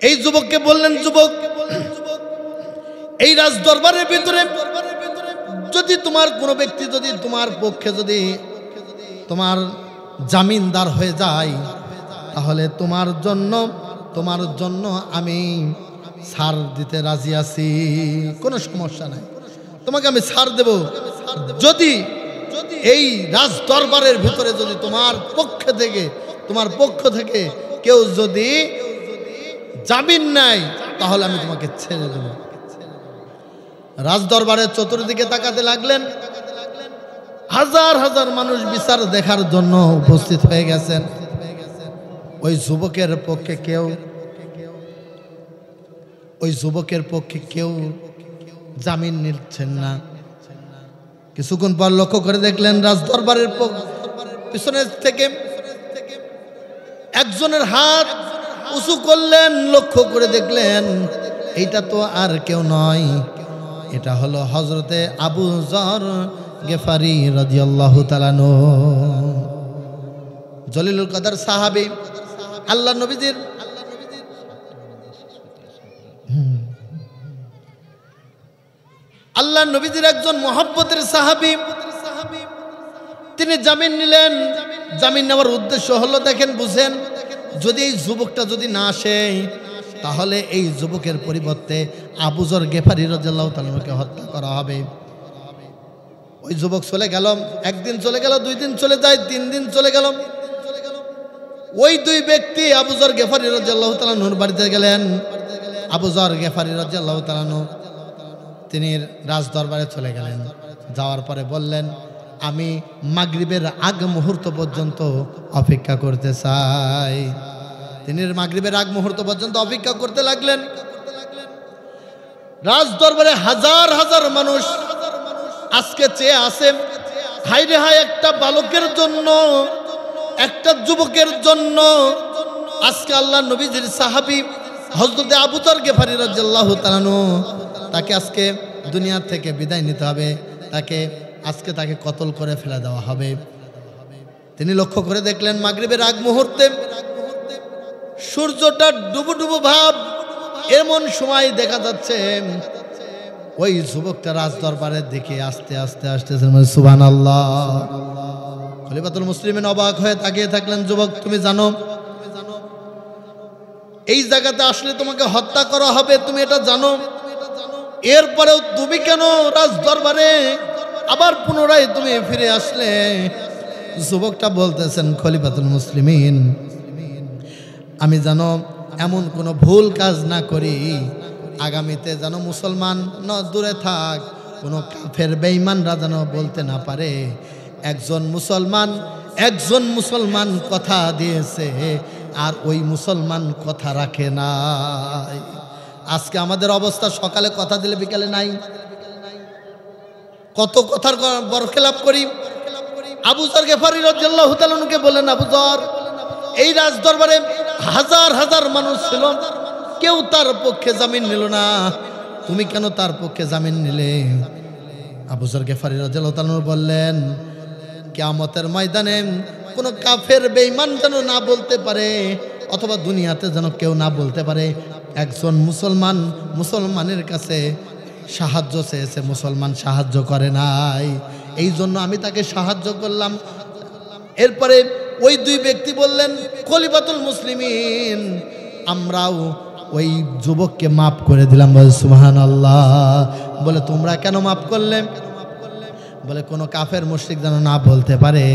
S1: এই যুবককে বললেন, যুবক, এই রাজ দরবারের ভিতরে যদি তোমার কোনো ব্যক্তি যদি তোমার পক্ষে যদি তোমার জামিনদার হয়ে যায়, তাহলে তোমার জন্য আমি ছাড় দিতে রাজি আছি, কোনো সমস্যা নাই, তোমাকে আমি ছাড় দেব। যদি এই রাজ দরবারের ভিতরে যদি তোমার পক্ষ থেকে কেউ যদি জামিন নেয়, তাহলে আমি তোমাকে ছেড়ে দেব। রাজ দরবারের চতুর্দিকে তাকাতে লাগলেন। হাজার হাজার মানুষ বিচার দেখার জন্য উপস্থিত হয়ে গেছেন। ওই যুবকের পক্ষে কেউ জামিন নিচ্ছেন না। কিছুক্ষণ পর লক্ষ্য করে দেখলেন রাজদরবারের পিছনের থেকে একজনের হাত উঁচু করলেন। লক্ষ্য করে দেখলেন এইটা তো আর কেউ নয়, এটা হলো হযরতে আবু যর গেফারি রাদিয়াল্লাহু তাআলা আনহু, জলিলুল কদর সাহাবী, আল্লাহ নবীজির একজন মহব্বতের সাহাবী। তিনি জামিন নিলেন। জামিন নেওয়ার উদ্দেশ্য হলো, দেখেন বুঝেন, যদি এই যুবকটা যদি না আসে তাহলে এই যুবকের পরিবর্তে আবু যর গেফারি রাদিয়াল্লাহু তাআলা আনহুকে হত্যা করা হবে। ওই যুবক চলে গেল, একদিন চলে গেল, 2 দিন চলে যায়, 3 দিন চলে গেল। ওই 2 ব্যক্তি আবু যর গেফারি রাদিয়াল্লাহু তাআলা আনহুর বাড়িতে গেলেন। আবু যর গেফারি রাদিয়াল্লাহু তাআলা আনহু তিনি রাজ দরবারে চলে গেলেন। যাওয়ার পরে বললেন, আমি মাগরিবের আগ মুহূর্ত পর্যন্ত অপেক্ষা করতে চাই। তিনি মাগরিবের আগ মুহূর্ত পর্যন্ত অপেক্ষা করতে লাগলেন। রাজ দরবারে হাজার হাজার মানুষ আজকে চেয়ে আসে, হায় রে হায়, একটা বালকের জন্য, একটা যুবকের জন্য আজকে আল্লাহ নবীজির সাহাবী হযরতে আবু যর গেফারি রাদিয়াল্লাহু তাআলা আনহু তাকে আজকে দুনিয়া থেকে বিদায় নিতে হবে, তাকে কতল করে ফেলে দেওয়া হবে। তিনি লক্ষ্য করে দেখলেন মাগরিবের আগ মুহূর্তে সূর্যটা ডুবু ডুবু ভাব, এমন সময় দেখা যাচ্ছে ওই যুবকটা রাজ দরবারের দিকে আস্তে আস্তে আসতেছে। সুবহানাল্লাহ। খলিফাতুল মুসলিমিন অবাক হয়ে তাকিয়ে থাকলেন। যুবক, তুমি জানো এই জায়গাতে আসলে তোমাকে হত্যা করা হবে, তুমি এটা জানো, এরপরেও তুমি কেন রাজ দরবারে আবার পুনরায় তুমি ফিরে আসলে? যুবকটা বলতেছেন, খলিফাতুল মুসলিমিন, আমি জানো এমন কোনো ভুল কাজ না করি, আগামীতে যেন মুসলমান দূরে থাক, কোনো কাফের বেঈমানরা যেন বলতে না পারে একজন মুসলমান কথা দিয়েছে আর ওই মুসলমান কথা রাখে নাই। আজকে আমাদের অবস্থা, সকালে কথা দিলে বিকালে নাই, কত কথার বরখেলাপ করি। আবু যর গেফারি রাদিয়াল্লাহু তাআলা আনহুকে বলেন, আবু যর, এই রাজ দরবারে হাজার হাজার মানুষ ছিল, কেউ তার পক্ষে জামিন নিল না, তুমি কেন তার পক্ষে জামিন নিলে? আবু যর গেফারি রাদিয়াল্লাহু তাআলা আনহু বললেন, কিয়ামতের ময়দানে কোনো কাফের বেঈমান যেন না বলতে পারে, অথবা দুনিয়াতে যেন কেউ না বলতে পারে একজন মুসলমানের কাছে সাহায্য চেয়েছে, মুসলমান সাহায্য করে নাই, এই জন্য আমি তাকে সাহায্য করলাম। এরপরে ওই 2 ব্যক্তি বললেন, খলিফাতুল মুসলিমিন, আমরাও ওই যুবককে মাফ করে দিলাম। বলে সুবহানাল্লাহ। বলে তোমরা কেন মাফ করলে? বলে কোনো কাফের মুশরিক যেন না বলতে পারে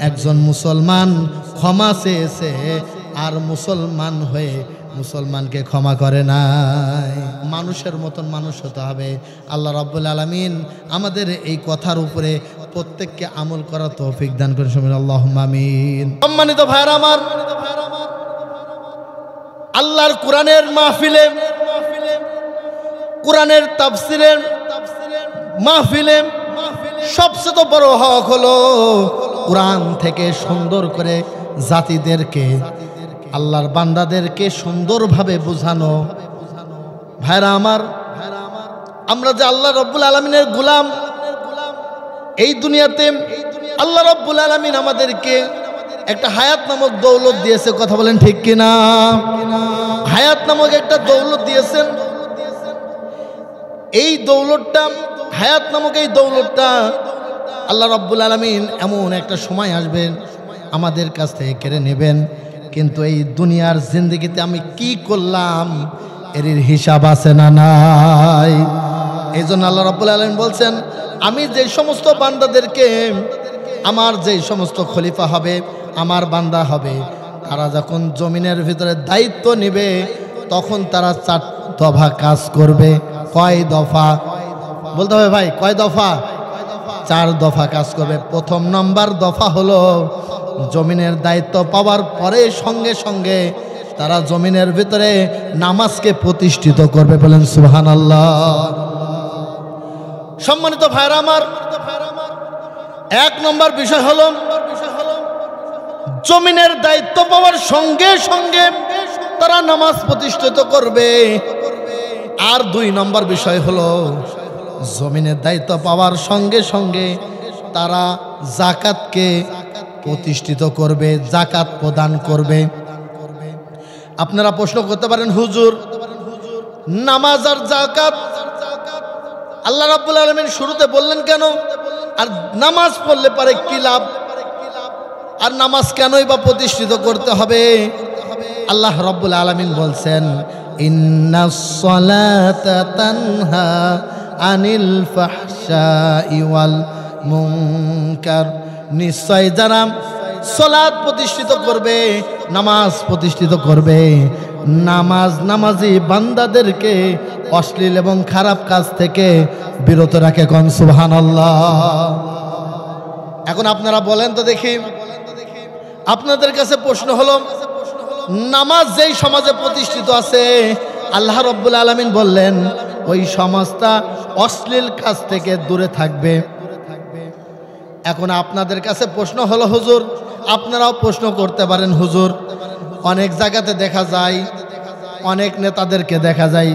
S1: একজন মুসলমান ক্ষমা চেয়েছে আর মুসলমান হয়ে মুসলমানকে ক্ষমা করে নাই। মানুষের মতন মানুষ হতে হবে। আল্লাহ রাব্বুল আলামিন আমাদের এই কথার উপরে প্রত্যেককে আমল করার তৌফিক দান করে। আল্লাহুম্মা আমিন। সম্মানিত ভাইরা আমার, আল্লাহর কোরআনের মাহফিলে, কোরআনের তাফসীরের মাহফিলে সবচেয়ে বড় হক হলো কোরআন থেকে সুন্দর করে জাতিদেরকে, আল্লাহর বান্দাদেরকে সুন্দরভাবে বোঝানো। ভাইরা আমার, আমরা যে আল্লাহ রাব্বুল আলামিনের গোলাম, এই দুনিয়াতে আল্লাহ রাব্বুল আলামিন আমাদেরকে একটা হায়াত নামক দৌলত দিয়েছে। কথা বলেন ঠিক কিনা? হায়াত নামক একটা দৌলত দিয়েছেন। এই দৌলতটা, হায়াত নামক এই দৌলতটা আল্লাহ রাব্বুল আলামিন এমন একটা সময় আসবেন আমাদের কাছ থেকে কেড়ে নেবেন, কিন্তু এই দুনিয়ার জিন্দেগিতে আমি কি করলাম এর হিসাব আছে না নাই? এই জন্য আল্লাহ রাব্বুল আলামিন বলছেন, আমি যে সমস্ত বান্দাদেরকে, আমার যে সমস্ত খলিফা হবে, আমার বান্দা হবে, তারা যখন জমিনের ভিতরে দায়িত্ব নেবে তখন তারা 4 দফা কাজ করবে। কয় দফা বলতে হবে ভাই? কয় দফা? 4 দফা কাজ করবে। 1 নম্বর দফা হলো জমিনের দায়িত্ব পাওয়ার পরে সঙ্গে সঙ্গে তারা জমিনের ভিতরে নামাজকে প্রতিষ্ঠিত করবে। বলেন সুবহানাল্লাহ। সম্মানিত ভাইরা আমার, এক নম্বর বিষয় হলো জমিনের দায়িত্ব পাওয়ার সঙ্গে সঙ্গে তারা নামাজ প্রতিষ্ঠিত করবে। আর দুই নম্বর বিষয় হলো জমিনের দায়িত্ব পাওয়ার সঙ্গে সঙ্গে তারা যাকাতকে প্রতিষ্ঠিত করবে, যাকাত প্রদান করবে। আপনারা প্রশ্ন করতে পারেন, হুজুর নামাজ আর যাকাত আল্লাহ রাব্বুল আলামিন শুরুতে বললেন কেন? আর নামাজ পড়লে পারে কি লাভ? আর নামাজ কেনই বা প্রতিষ্ঠিত করতে হবে? আল্লাহ রাব্বুল আলামিন বলছেন, ইন্নাস সালাতা তানহা আনিল ফাহশাই ওয়াল মুনকার। নিশ্চয় যারা সালাত প্রতিষ্ঠিত করবে, নামাজ প্রতিষ্ঠিত করবে, নামাজি বান্দাদেরকে অশ্লীল এবং খারাপ কাজ থেকে বিরত রাখে। কোন সুবহানাল্লাহ। এখন আপনারা বলেন তো দেখি, আপনাদের কাছে প্রশ্ন হলো, নামাজ যেই সমাজে প্রতিষ্ঠিত আছে আল্লাহ রাব্বুল আলামিন বললেন ওই সমাজটা অশ্লীল কাজ থেকে দূরে থাকবে। এখন আপনাদের কাছে প্রশ্ন হলো, হুজুর আপনারাও প্রশ্ন করতে পারেন, হুজুর অনেক জায়গাতে দেখা যায়, অনেক নেতাদেরকে দেখা যায়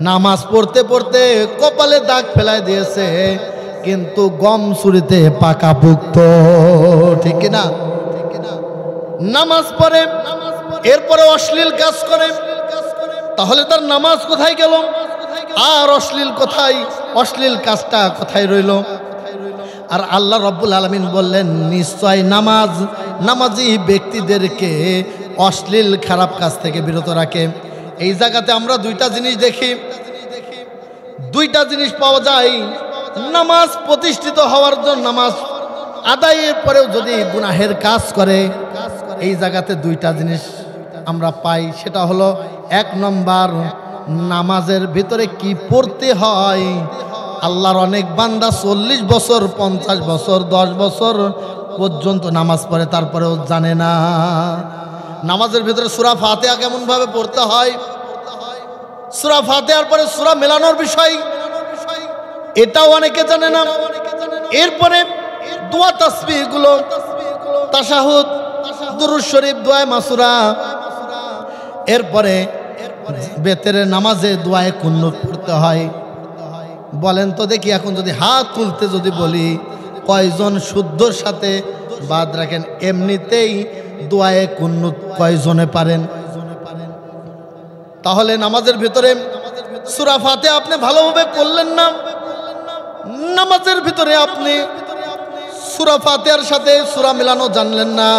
S1: নামাজ পড়তে পড়তে কপালে দাগ ফেলায় দিয়েছে, কিন্তু গম চুরিতে পাকা পুক্ত, ঠিক কিনা? নামাজ পড়ে এরপরে অশ্লীল কাজ করে, তাহলে তার নামাজ কোথায় গেল? আর অশ্লীল কোথায়, অশ্লীল কাজটা কোথায় রইল? আর আল্লাহ রাব্বুল আলামিন বললেন নিশ্চয় নামাজি ব্যক্তিদেরকে অশ্লীল খারাপ কাজ থেকে বিরত রাখে। এই জায়গাতে আমরা দুইটা জিনিস দেখি, দুইটা জিনিস পাওয়া যায়। নামাজ প্রতিষ্ঠিত হওয়ার জন্য, নামাজ আদায়ের পরেও যদি গুনাহের কাজ করে, এই জায়গাতে দুইটা জিনিস আমরা পাই। সেটা হলো এক নম্বর, নামাজের ভিতরে কি পড়তে হয়। আল্লাহর অনেক বান্দা 40 বছর 50 বছর 10 বছর পর্যন্ত নামাজ পড়ে, তারপরেও জানে না নামাজের ভিতরে সূরা ফাতিহা কেমন ভাবে পড়তে হয়। সূরা ফাতিহার পরে সূরা মেলানোর বিষয়, এটাও অনেকে জানে না। এরপরে দোয়া তাসবিহ গুলো, তাশাহুদ, দুরূদ শরীফ, দোয়া মাসুরা, এরপরে বেতেরের নামাজে দোয়ায়ে কুনুত পড়তে হয়। বলেন তো দেখি, এখন যদি হাত তুলতে যদি বলি কয়জন শুদ্ধর সাথে বাদ রাখেন? এমনিতেই দোয়ায়ে কুনুত কয়জনে পারেন? তাহলে নামাজের ভিতরে সূরা ফাতিহা আপনি ভালোভাবে পড়লেন না, নামাজের ভিতরে আপনি সূরা ফাতিহার সাথে সূরা মিলানো জানলেন না,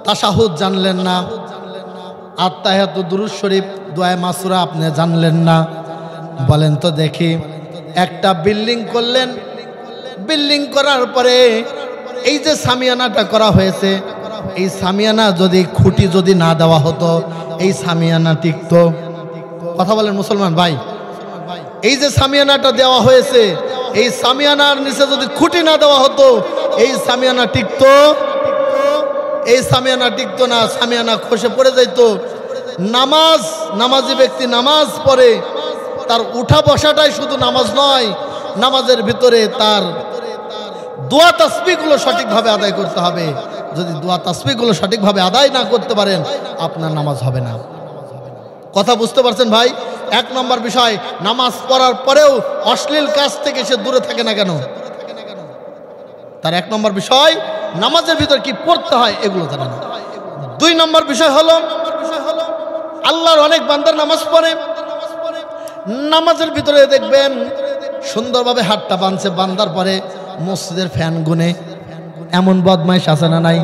S1: তাশাহুদ জানলেন না, আত্তাহিয়াতু, দুরূদ শরীফ, দোয়া মাসুরা আপনি জানলেন না। বলেন তো দেখি, একটা বিল্ডিং করলেন, বিল্ডিং করার পরে এই যে সামিয়ানাটা করা হয়েছে, এই সামিয়ানা যদি খুঁটি যদি না দেওয়া হতো, এই সামিয়ানা টিকতো? কথা বলেন মুসলমান ভাই। এই যে সামিয়ানাটা দেওয়া হয়েছে, এই সামিয়ানার নিচে যদি খুঁটি না দেওয়া হতো, এই সামিয়ানা টিকতো? এই সামিয়ানা টিকতো না, সামিয়ানা খসে পড়ে যাইত। নামাজি ব্যক্তি নামাজ পড়ে, তার উঠা বসাটাই শুধু নামাজ নয়, নামাজের ভিতরে তার দোয়া তাসবিহগুলো সঠিকভাবে আদায় করতে হবে। যদি দোয়া তাসবিহগুলো সঠিকভাবে আদায় না করতে পারেন, আপনার নামাজ হবে না। কথা বুঝতে পারছেন ভাই? এক নম্বর বিষয়, নামাজ পড়ার পরেও অশ্লীল কাজ থেকে সে দূরে থাকে না কেন? তার এক নম্বর বিষয়, নামাজের ভিতর কি পড়তে হয় এগুলো জানে না। দুই নম্বর বিষয় হলো, আল্লাহর অনেক বান্দার নামাজ পড়ে, নামাজের ভিতরে দেখবেন সুন্দরভাবে হাতটা বাঁধছে, বান্দার পরে মসজিদের ফ্যান গুনে। এমন বদমাইশ আছে না নাই?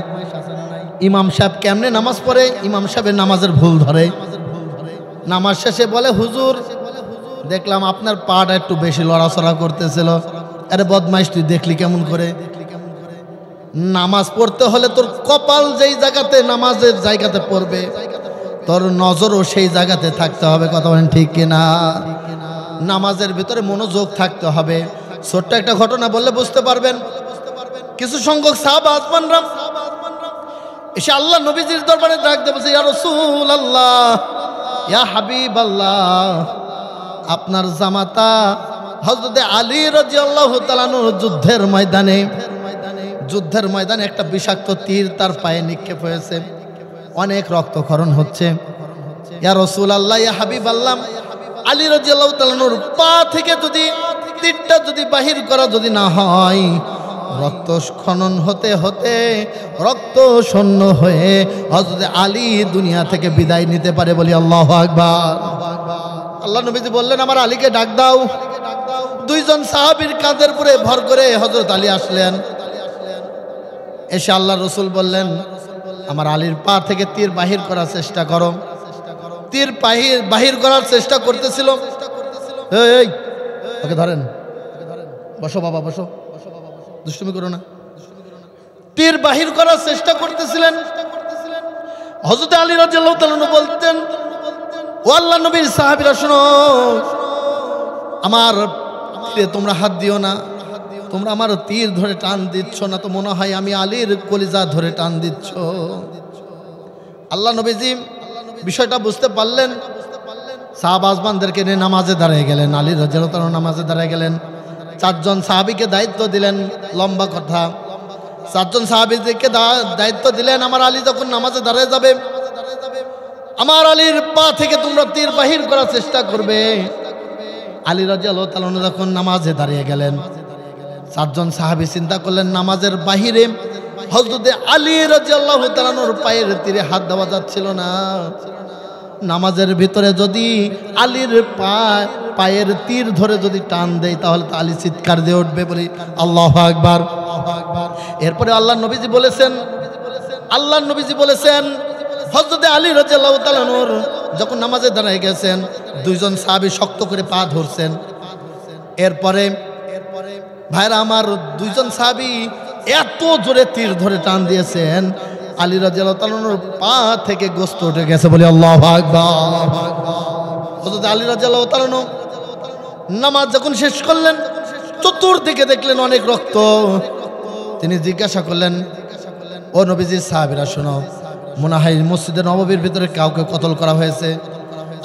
S1: ইমাম সাহেব কেমনে নামাজ পড়ে, ইমাম সাহেবের নামাজের ভুল ধরে। নামাজ শেষে বলে, হুজুর দেখলাম আপনার পাটা একটু বেশি লড়াচড়া করতেছিল। আরে বদমাইশ, তুই দেখলি কেমন করে? নামাজ পড়তে হলে তোর কপাল যেই জায়গাতে নামাজের জায়গাতে পড়বে, তোর নজরও সেই জায়গাতে থাকতে হবে। কথা বলেন ঠিক কিনা? নামাজের ভিতরে মনোযোগ থাকতে হবে। ছোট্ট একটা ঘটনা বললে বুঝতে পারবেন। কিছু সংখ্যক সাহাবা আসমানরা এসে আল্লাহ নবীজির দরবারে ডাক দিয়ে বলছে, ইয়া রাসূলুল্লাহ, ইয়া হাবিবাল্লাহ, আপনার জামাতা হযরত আলী রাদিয়াল্লাহু তাআলা আনহু যুদ্ধের ময়দানে একটা বিষাক্ত তীর তার পায়ে নিক্ষেপ হয়েছে, অনেক রক্তক্ষরণ হচ্ছে। ইয়া রাসূলুল্লাহ, ইয়া হাবিবাল্লাহ, আলী রাদিয়াল্লাহু তাআলা আনহুর পা থেকে যদি তীরটা যদি বাহির করা যদি না হয়, রক্ত স্খলন হতে হতে রক্ত শূন্য হয়ে হযরত আলী দুনিয়া থেকে বিদায় নিতে পারে। বলি আল্লাহু আকবার। আল্লাহ নবীজি বললেন, আমার আলীকে ডাক দাও। দুইজন সাহাবীর কাঁধের উপরে ভর করে হযরত আলী আসলেন। এসে আল্লাহ রসুল বললেন, আমার আলীর পা থেকে তীর বাহির করার চেষ্টা করো। তীর বাহির করার চেষ্টা করতেছিল। এই ওকে ধরেন, বসো বাবা, বসো, দুষ্টুমি করো না। তীর বাহির করার চেষ্টা করতেছিলেন। হযরত আলী রাদিয়াল্লাহু তাআলা বলতেন, ও আল্লাহ নবীর সাহাবীরা শোনো, আমার তীরে তোমরা হাত দিও না। তোমরা আমার তীর ধরে টান দিচ্ছ না তো মনে হয় আমি আলীর কলিজা ধরে টান দিচ্ছ। আল্লাহ নবীজি বিষয়টা বুঝতে পারলেন। সাহাবাজমানদেরকে নিয়ে নামাজে দাঁড়িয়ে গেলেন। আলী রাদিয়াল্লাহু তাআলা নামাজে দাঁড়িয়ে গেলেন। চারজন সাহাবীকে দায়িত্ব দিলেন। লম্বা কথা, চারজন সাহাবীদেরকে দায়িত্ব দিলেন, আমার আলী যখন নামাজে দাঁড়িয়ে যাবে, আমার আলীর পা থেকে তোমরা তীর বাহির করার চেষ্টা করবে। আলী রাদিয়াল্লাহু তাআলা যখন নামাজে দাঁড়িয়ে গেলেন, চারজন সাহাবী চিন্তা করলেন, নামাজের বাহিরে হযরত আলী রাদিয়াল্লাহু তাআলার পায়ের তীরে হাত দেওয়া যাচ্ছিল না। নামাজের ভিতরে যদি আলীর পায়ের তীর ধরে যদি টান দেয় তাহলে তো আলী চিৎকার দিয়ে উঠবে। বলি আল্লাহু আকবার। এরপরে আল্লাহ নবীজি বলেছেন হযরত আলী রাদিয়াল্লাহু তাআলা যখন নামাজে দাঁড়ায় গেছেন, দুইজন সাহাবী শক্ত করে পা ধরছেন। এরপরে ভাইরা আমার, দুইজন সাহাবী এত জোরে তীর ধরে টান দিয়েছেন, আলী রাদিয়াল্লাহু তাআলার পা থেকে গোশত উঠে গেছে। বলি আল্লাহু আকবার। হযরত আলী রাদিয়াল্লাহু তাআলা নামাজ যখন শেষ করলেন, চতুর্দিকে দেখলেন অনেক রক্ত। তিনি জিজ্ঞাসা করলেন, ও নবীজির সাহাবীরা শোনো, মনে হয় মসজিদে নববীর ভিতরে কাউকে কতল করা হয়েছে।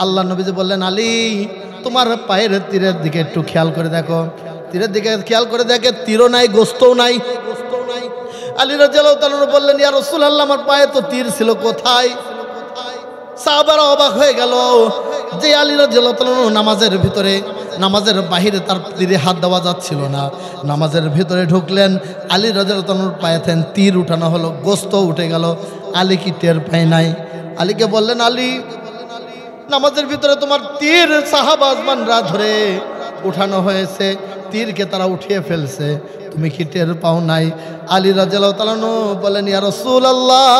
S1: আল্লাহ নবীজি বললেন, আলী তোমার পায়ের তীরের দিকে একটু খেয়াল করে দেখো। তীরের দিকে খেয়াল করে দেখে তীরও নাই, গোশতও নাই। আলী রাদিয়াল্লাহু তাআলা বললেন, ইয়া রাসূলুল্লাহ, আমার পায়ে তো তীর ছিল, কোথায়? সাহাবারা অবাক হয়ে গেল যে আলী রাদিয়াল্লাহু তাআলা নামাজের বাহিরে তার তীরে হাত দেওয়া যাচ্ছিল না। নামাজের ভিতরে ঢুকলেন, আলী রাদিয়াল্লাহু তাআলার পায়ে তীর উঠানো হলো, গোশত উঠে গেল। আলী কি টের পায় নাই? আলীকে বললেন, আলী নামাজের ভিতরে তোমার তীর সাহাবাজমানরা ধরে উঠানো হয়েছে, তীরকে তারা উঠিয়ে ফেলছে, তুমি কি টের পাও নাই? আলী রাদিয়াল্লাহু তাআলা বলেন, ইয়া রাসূলুল্লাহ,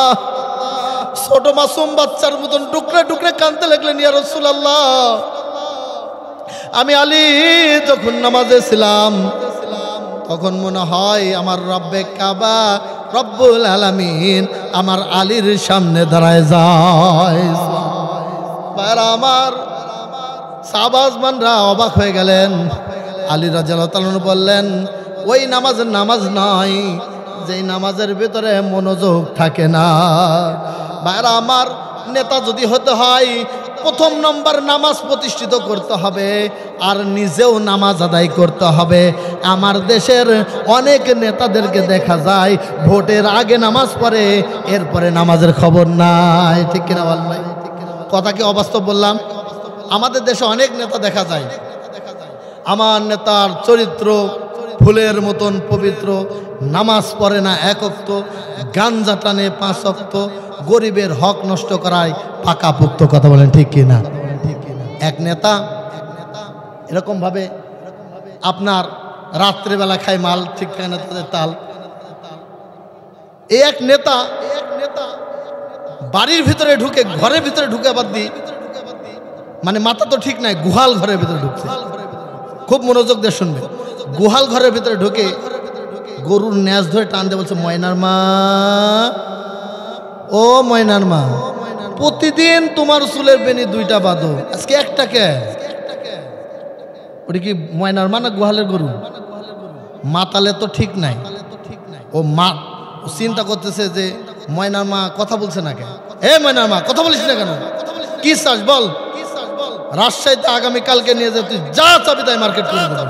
S1: ছোট মাসুম বাচ্চার মতন টুকরে টুকরে কাঁদতে লাগলেন, ইয়া রাসূলুল্লাহ, আমি আলী যখন নামাজে ছিলাম তখন মনে হয় আমার রব্বে কাবা রব্বুল আলামিন আমার আলীর সামনে দাঁড়ায় যায়। আমার সাহাবাজমানরা অবাক হয়ে গেলেন। আলী রাদিয়াল্লাহু তাআলা বললেন, ওই নামাজ নয় যেই নামাজের ভিতরে মনোযোগ থাকে না। ভাইরা আমার, নেতা যদি হতে হয় প্রথম নম্বর নামাজ প্রতিষ্ঠিত করতে হবে, আর নিজেও নামাজ আদায় করতে হবে। আমার দেশের অনেক নেতাদেরকে দেখা যায় ভোটের আগে নামাজ পড়ে, এরপরে নামাজের খবর নাই। ঠিক কিনা বল ভাই? কথা কি অবাস্তব বললাম? আমাদের দেশে অনেক নেতা দেখা যায়, আমার নেতার চরিত্র ফুলের মতন পবিত্র, নামাজ পড়ে না এক ওয়াক্ত, গাঞ্জা টানে 5 ওয়াক্ত, গরিবের হক নষ্ট করায় পাকাপোক্ত। কথা বলেন ঠিক কিনা? এক নেতা এরকম ভাবে আপনার রাত্রেবেলা খায় মাল, ঠিক কিনা তাদের তাল। এই এক নেতা বাড়ির ভিতরে ঢুকে, ঘরের ভিতরে ঢুকে বাদ দি, মানে মাথা তো ঠিক নাই, গুহাল ঘরের ভিতরে ঢুকছে। খুব মনোযোগ দিয়ে শুনবে। গুহাল ঘরের ভিতরে ঢুকে গরুর ন্যাজ ধরে টান দিয়ে বলছে, ময়নার মা, ও ময়নার মা, প্রতিদিন তোমার চুলের বেনি 2টা বাঁধো, আজকে একটা কে? ওটা কি ময়নার মা না গুহালের গরু? মাতালে তো ঠিক নাই। ও মা চিন্তা করতেছে যে ময়নার মা কথা বলছে না কেন? এ ময়নার মা, কথা বলিস না কেন? কি চাস বল? রাজশাহীতে আগামীকালকে নিয়ে যে তুই যা চাবি তাই মার্কেট করে দেবে।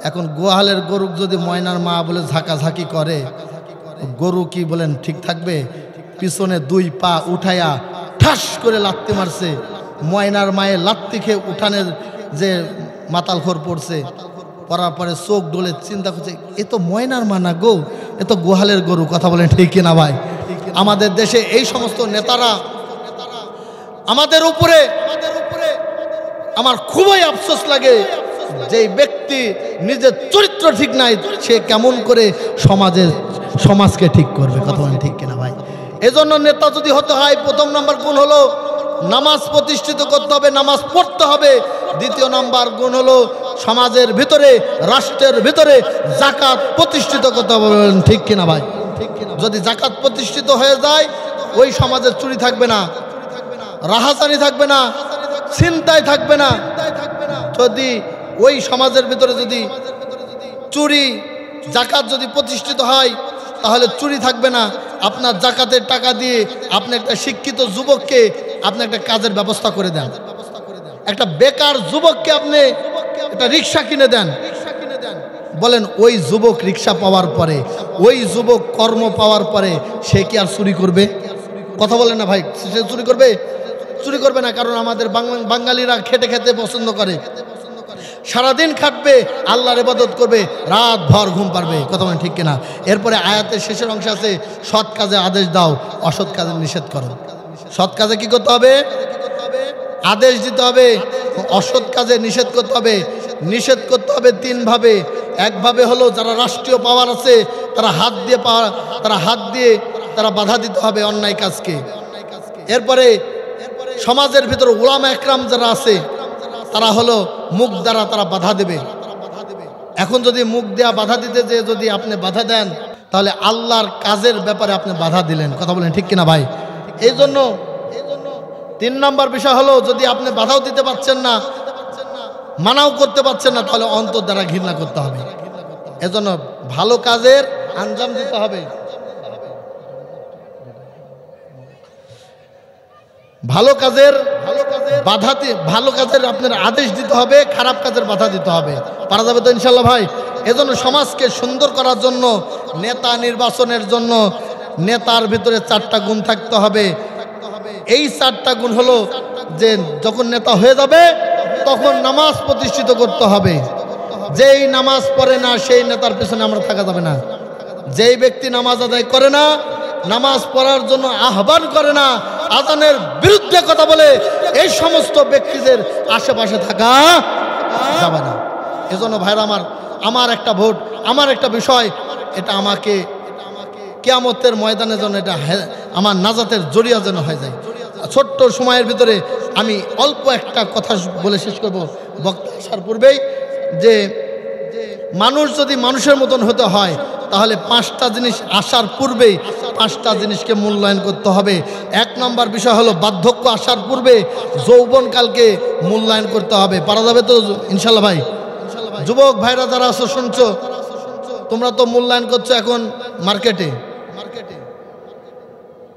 S1: এখন গোয়ালের গরু যদি ময়নার মা বলে ঝাঁকাঝাঁকি করে, গরু কি বলেন ঠিক থাকবে? পিছনে 2 পা উঠাইয়া ঠাস করে লাত্তি মারছে, ময়নার মায়ের লাত্তি খেয়ে উঠানের যে মাতালখোর পড়ছে, পড়ার পরে চোখ ডলে চিন্তা করছে এ তো ময়নার মা না গো, এ তো গোহালের গরু। কথা বলেন ঠিক কিনা ভাই? আমাদের দেশে এই সমস্ত নেতারা আমাদের উপরে, আমার খুবই আফসোস লাগে, যে ব্যক্তি নিজের চরিত্র ঠিক নাই সে কেমন করে সমাজকে ঠিক করবে? কথা বলেন ঠিক কিনা ভাই? এজন্য নেতা যদি হতে হয়, প্রথম নাম্বার গুণ হলো নামাজ প্রতিষ্ঠিত করতে হবে, নামাজ পড়তে হবে। দ্বিতীয় নাম্বার গুণ হলো সমাজের ভিতরে, রাষ্ট্রের ভিতরে যাকাত প্রতিষ্ঠিত করতে হবে। ঠিক কিনা ভাই? যদি যাকাত প্রতিষ্ঠিত হয়ে যায়, ওই সমাজে চুরি থাকবে না, রাহাজানি থাকবে না, ছিনতাই থাকবে না। যদি ওই সমাজের ভিতরে যদি চুরি যাকাত যদি প্রতিষ্ঠিত হয়, তাহলে চুরি থাকবে না। আপনার যাকাতের টাকা দিয়ে আপনি একটা শিক্ষিত যুবককে আপনি একটা কাজের ব্যবস্থা করে দেন, একটা বেকার যুবককে আপনি একটা রিক্সা কিনে দেন। বলেন ওই যুবক রিক্সা পাওয়ার পরে, ওই যুবক কর্ম পাওয়ার পরে সে কি আর চুরি করবে? কথা বলেন না ভাই? সে চুরি করবে? চুরি করবে না। কারণ আমাদের বাঙালিরা খেটে খেতে পছন্দ করে, সারাদিন খাটবে, আল্লাহর ইবাদত করবে, রাত ভর ঘুম পারবে। কথা বলেন ঠিক কিনা? এরপরে আয়াতের শেষের অংশ আছে, সৎ কাজে আদেশ দাও, অসৎ কাজে নিষেধ করো। সৎ কাজে কি করতে হবে? আদেশ দিতে হবে, অসৎ কাজে নিষেধ করতে হবে। নিষেধ করতে হবে 3 ভাবে। একভাবে হলো যারা রাষ্ট্রীয় পাওয়ার আছে তারা হাত দিয়ে তারা বাধা দিতে হবে অন্যায় কাজকে। এরপরে সমাজের ভিতরে উলামা একরাম যারা আছে তারা হলো মুখ দ্বারা তারা বাধা দেবে। এখন যদি মুখ দেয়া বাধা দিতে যে যদি আপনি বাধা দেন, তাহলে আল্লাহর কাজের ব্যাপারে আপনি বাধা দিলেন। কথা বলেন ঠিক কিনা ভাই? এই জন্য 3 নম্বর বিষয় হলো, যদি আপনি বাধাও দিতে পারছেন না, মানাও করতে পারছেন না, তাহলে অন্তর দ্বারা ঘৃণা করতে হবে। এজন্য ভালো কাজের আঞ্জাম দিতে হবে, ভালো কাজের আপনার আদেশ দিতে হবে, খারাপ কাজের বাধা দিতে হবে। পারা যাবে তো ইনশাল্লাহ ভাই? এজন্য সমাজকে সুন্দর করার জন্য, নেতা নির্বাচনের জন্য নেতার ভিতরে 4টা গুণ থাকতে হবে। এই 4টা গুণ হলো যে যখন নেতা হয়ে যাবে তখন নামাজ প্রতিষ্ঠিত করতে হবে। যেই নামাজ পড়ে না সেই নেতার পিছনে আমরা থাকা যাবে না। যেই ব্যক্তি নামাজ আদায় করে না, নামাজ পড়ার জন্য আহ্বান করে না, আজানের বিরুদ্ধে কথা বলে, এই সমস্ত ব্যক্তিদের আশেপাশে থাকা যাবে না। এজন্য ভাইরা আমার একটা ভোট, আমার একটা বিষয়, এটা আমাকে কিয়ামতের ময়দানে যেন এটা আমার নাজাতের জরিয়া যেন হয়ে যায়। ছোট্ট সময়ের ভিতরে আমি অল্প একটা কথা বলে শেষ করব বক্তা আসার পূর্বেই, যে মানুষ যদি মানুষের মতন হতে হয় তাহলে 5টা জিনিস আসার পূর্বেই 5টা জিনিসকে মূল্যায়ন করতে হবে। 1 নম্বর বিষয় হলো বার্ধক্য আসার পূর্বে যৌবনকালকে মূল্যায়ন করতে হবে। পারা যাবে তো ইনশাল্লাহ ভাই? যুবক ভাইরা যারা আছো শুনছো, তোমরা তো মূল্যায়ন করছো এখন মার্কেটে,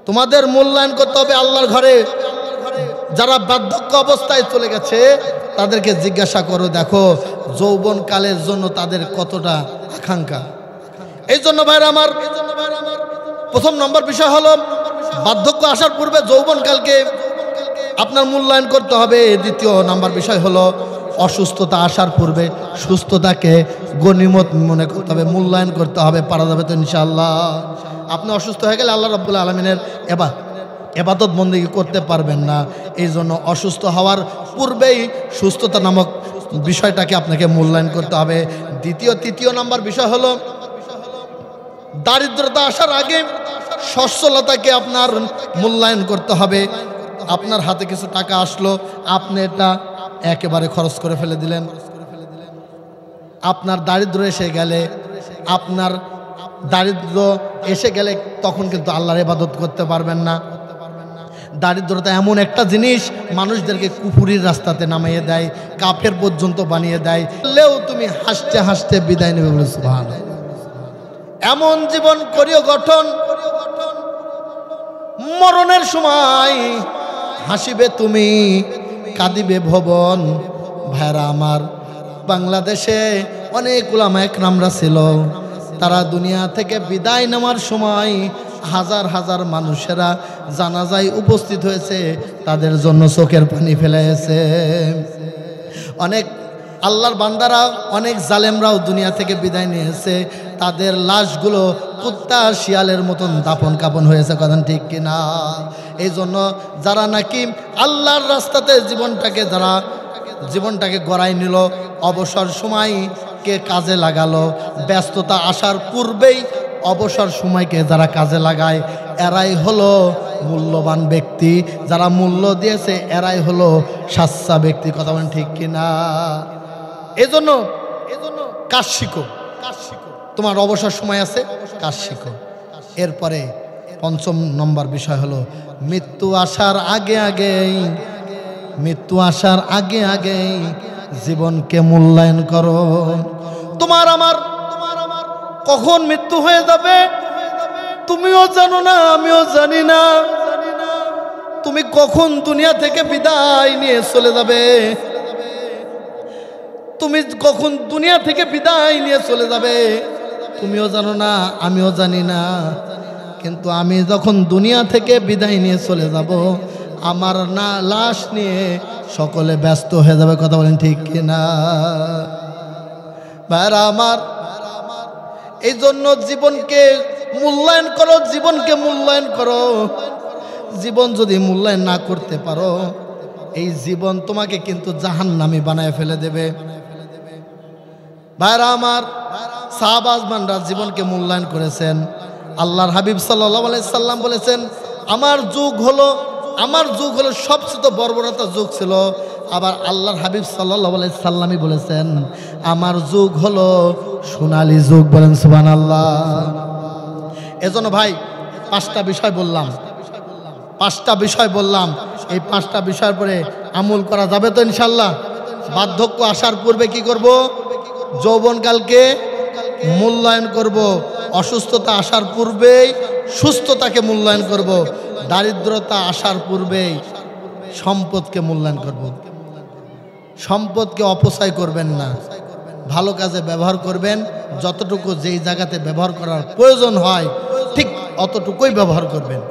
S1: তোমাদের মূল্যায়ন করতে হবে আল্লাহর ঘরে। যারা বার্ধক্য অবস্থায় চলে গেছে তাদেরকে জিজ্ঞাসা করো, দেখো যৌবনকালের জন্য তাদের কতটা আকাঙ্ক্ষা। এই জন্য ভাইরা আমার, প্রথম নম্বর বিষয় হলো বার্ধক্য আসার পূর্বে যৌবনকালকে আপনার মূল্যায়ন করতে হবে। দ্বিতীয় নাম্বার বিষয় হলো অসুস্থতা আসার পূর্বে সুস্থতাকে গনিমত মনে করতে হবে, মূল্যায়ন করতে হবে। পারা যাবে তো ইনশাআল্লাহ? আপনি অসুস্থ হয়ে গেলে আল্লাহ রাব্বুল আলামিনের এবাদত বন্দেগী করতে পারবেন না। এই জন্য অসুস্থ হওয়ার পূর্বেই সুস্থতা নামক বিষয়টাকে আপনাকে মূল্যায়ন করতে হবে। তৃতীয় নাম্বার বিষয় হলো দারিদ্রতা আসার আগে সচ্ছলতাকে আপনার মূল্যায়ন করতে হবে। আপনার হাতে কিছু টাকা আসলো, আপনি এটা একেবারে খরচ করে ফেলে দিলেন। আপনার দারিদ্র এসে গেলে, আপনার দারিদ্র এসে গেলে তখন কিন্তু আল্লাহর ইবাদত করতে পারবেন না। দারিদ্রতা এমন একটা জিনিস মানুষদেরকে কুফুরির রাস্তাতে নামিয়ে দেয়, কাফের পর্যন্ত বানিয়ে দেয়। বললেও তুমি হাসতে হাসতে বিদায় নেবে বলে সুবহানাল্লাহ। এমন জীবন করিও গঠন, মরণের সময় হাসিবে তুমি, কাঁদিবে ভবন। ভাইরা আমার, বাংলাদেশে অনেক উলামা একরামরা ছিল, তারা দুনিয়া থেকে বিদায় নেওয়ার সময় হাজার হাজার মানুষেরা জানাজায় উপস্থিত হয়েছে, তাদের জন্য চোখের পানি ফেলেছে। অনেক আল্লাহর বান্দারা, অনেক জালেমরাও দুনিয়া থেকে বিদায় নিয়েছে, তাদের লাশগুলো কুত্তা শিয়ালের মতন দাফন কাপন হয়েছে, কথা ঠিক কিনা? এই জন্য যারা নাকি আল্লাহর রাস্তাতে জীবনটাকে গড়াই নিল, অবসর সময়কে কাজে লাগালো, ব্যস্ততা আসার পূর্বেই অবসর সময়কে যারা কাজে লাগায়, এরাই হলো মূল্যবান ব্যক্তি। যারা মূল্য দিয়েছে এরাই হলো সাচ্চা ব্যক্তি, কথা বলেন ঠিক কিনা? এজন্য কাজ শিখো। তোমার অবসর সময় আছে, কাজ শিখো। এরপরে ৫ম নম্বর বিষয় হলো মৃত্যু আসার আগে জীবনকে মূল্যায়ন করো। তোমার আমার কখন মৃত্যু হয়ে যাবে তুমিও জানো না, আমিও জানি না। তুমি কখন দুনিয়া থেকে বিদায় নিয়ে চলে যাবে, তুমি কখন দুনিয়া থেকে বিদায় নিয়ে চলে যাবে তুমিও জানো না, আমিও জানি না। কিন্তু আমি যখন দুনিয়া থেকে বিদায় নিয়ে চলে যাব, আমার না লাশ নিয়ে সকলে ব্যস্ত হয়ে যাবে, কথা বলেন ঠিক কিনা? ভাইরা আমার, এই জন্য জীবনকে মূল্যায়ন করো, জীবনকে মূল্যায়ন করো। জীবন যদি মূল্যায়ন না করতে পারো, এই জীবন তোমাকে কিন্তু জাহান্নামী বানায় ফেলে দেবে। ভাইরা আমার, সাহাবাজমানরা জীবনকে মূল্যায়ন করেছেন। আল্লাহর হাবিব সাল্লাল্লাহু আলাইহি সাল্লাম বলেছেন, আমার যুগ হলো সবচেয়ে বর্বরতার যুগ ছিল। আবার আল্লাহর হাবিব সাল্লাল্লাহু আলাইহি সাল্লামই বলেছেন, আমার যুগ হলো সোনালী যুগ। বলেন সুবহানাল্লাহ। এজন্য ভাই 5টা বিষয় বললাম, এই 5টা বিষয়ের পরে আমল করা যাবে তো ইনশাল্লাহ? বার্ধক্য আসার পূর্বে কি করব? যৌবনকালকে মূল্যায়ন করব। অসুস্থতা আসার পূর্বেই সুস্থতাকে মূল্যায়ন করব। দারিদ্রতা আসার পূর্বেই সম্পদকে মূল্যায়ন করব। সম্পদকে অপচয় করবেন না, ভালো কাজে ব্যবহার করবেন। যতটুকু যেই জায়গাতে ব্যবহার করার প্রয়োজন হয় ঠিক অতটুকুই ব্যবহার করবেন।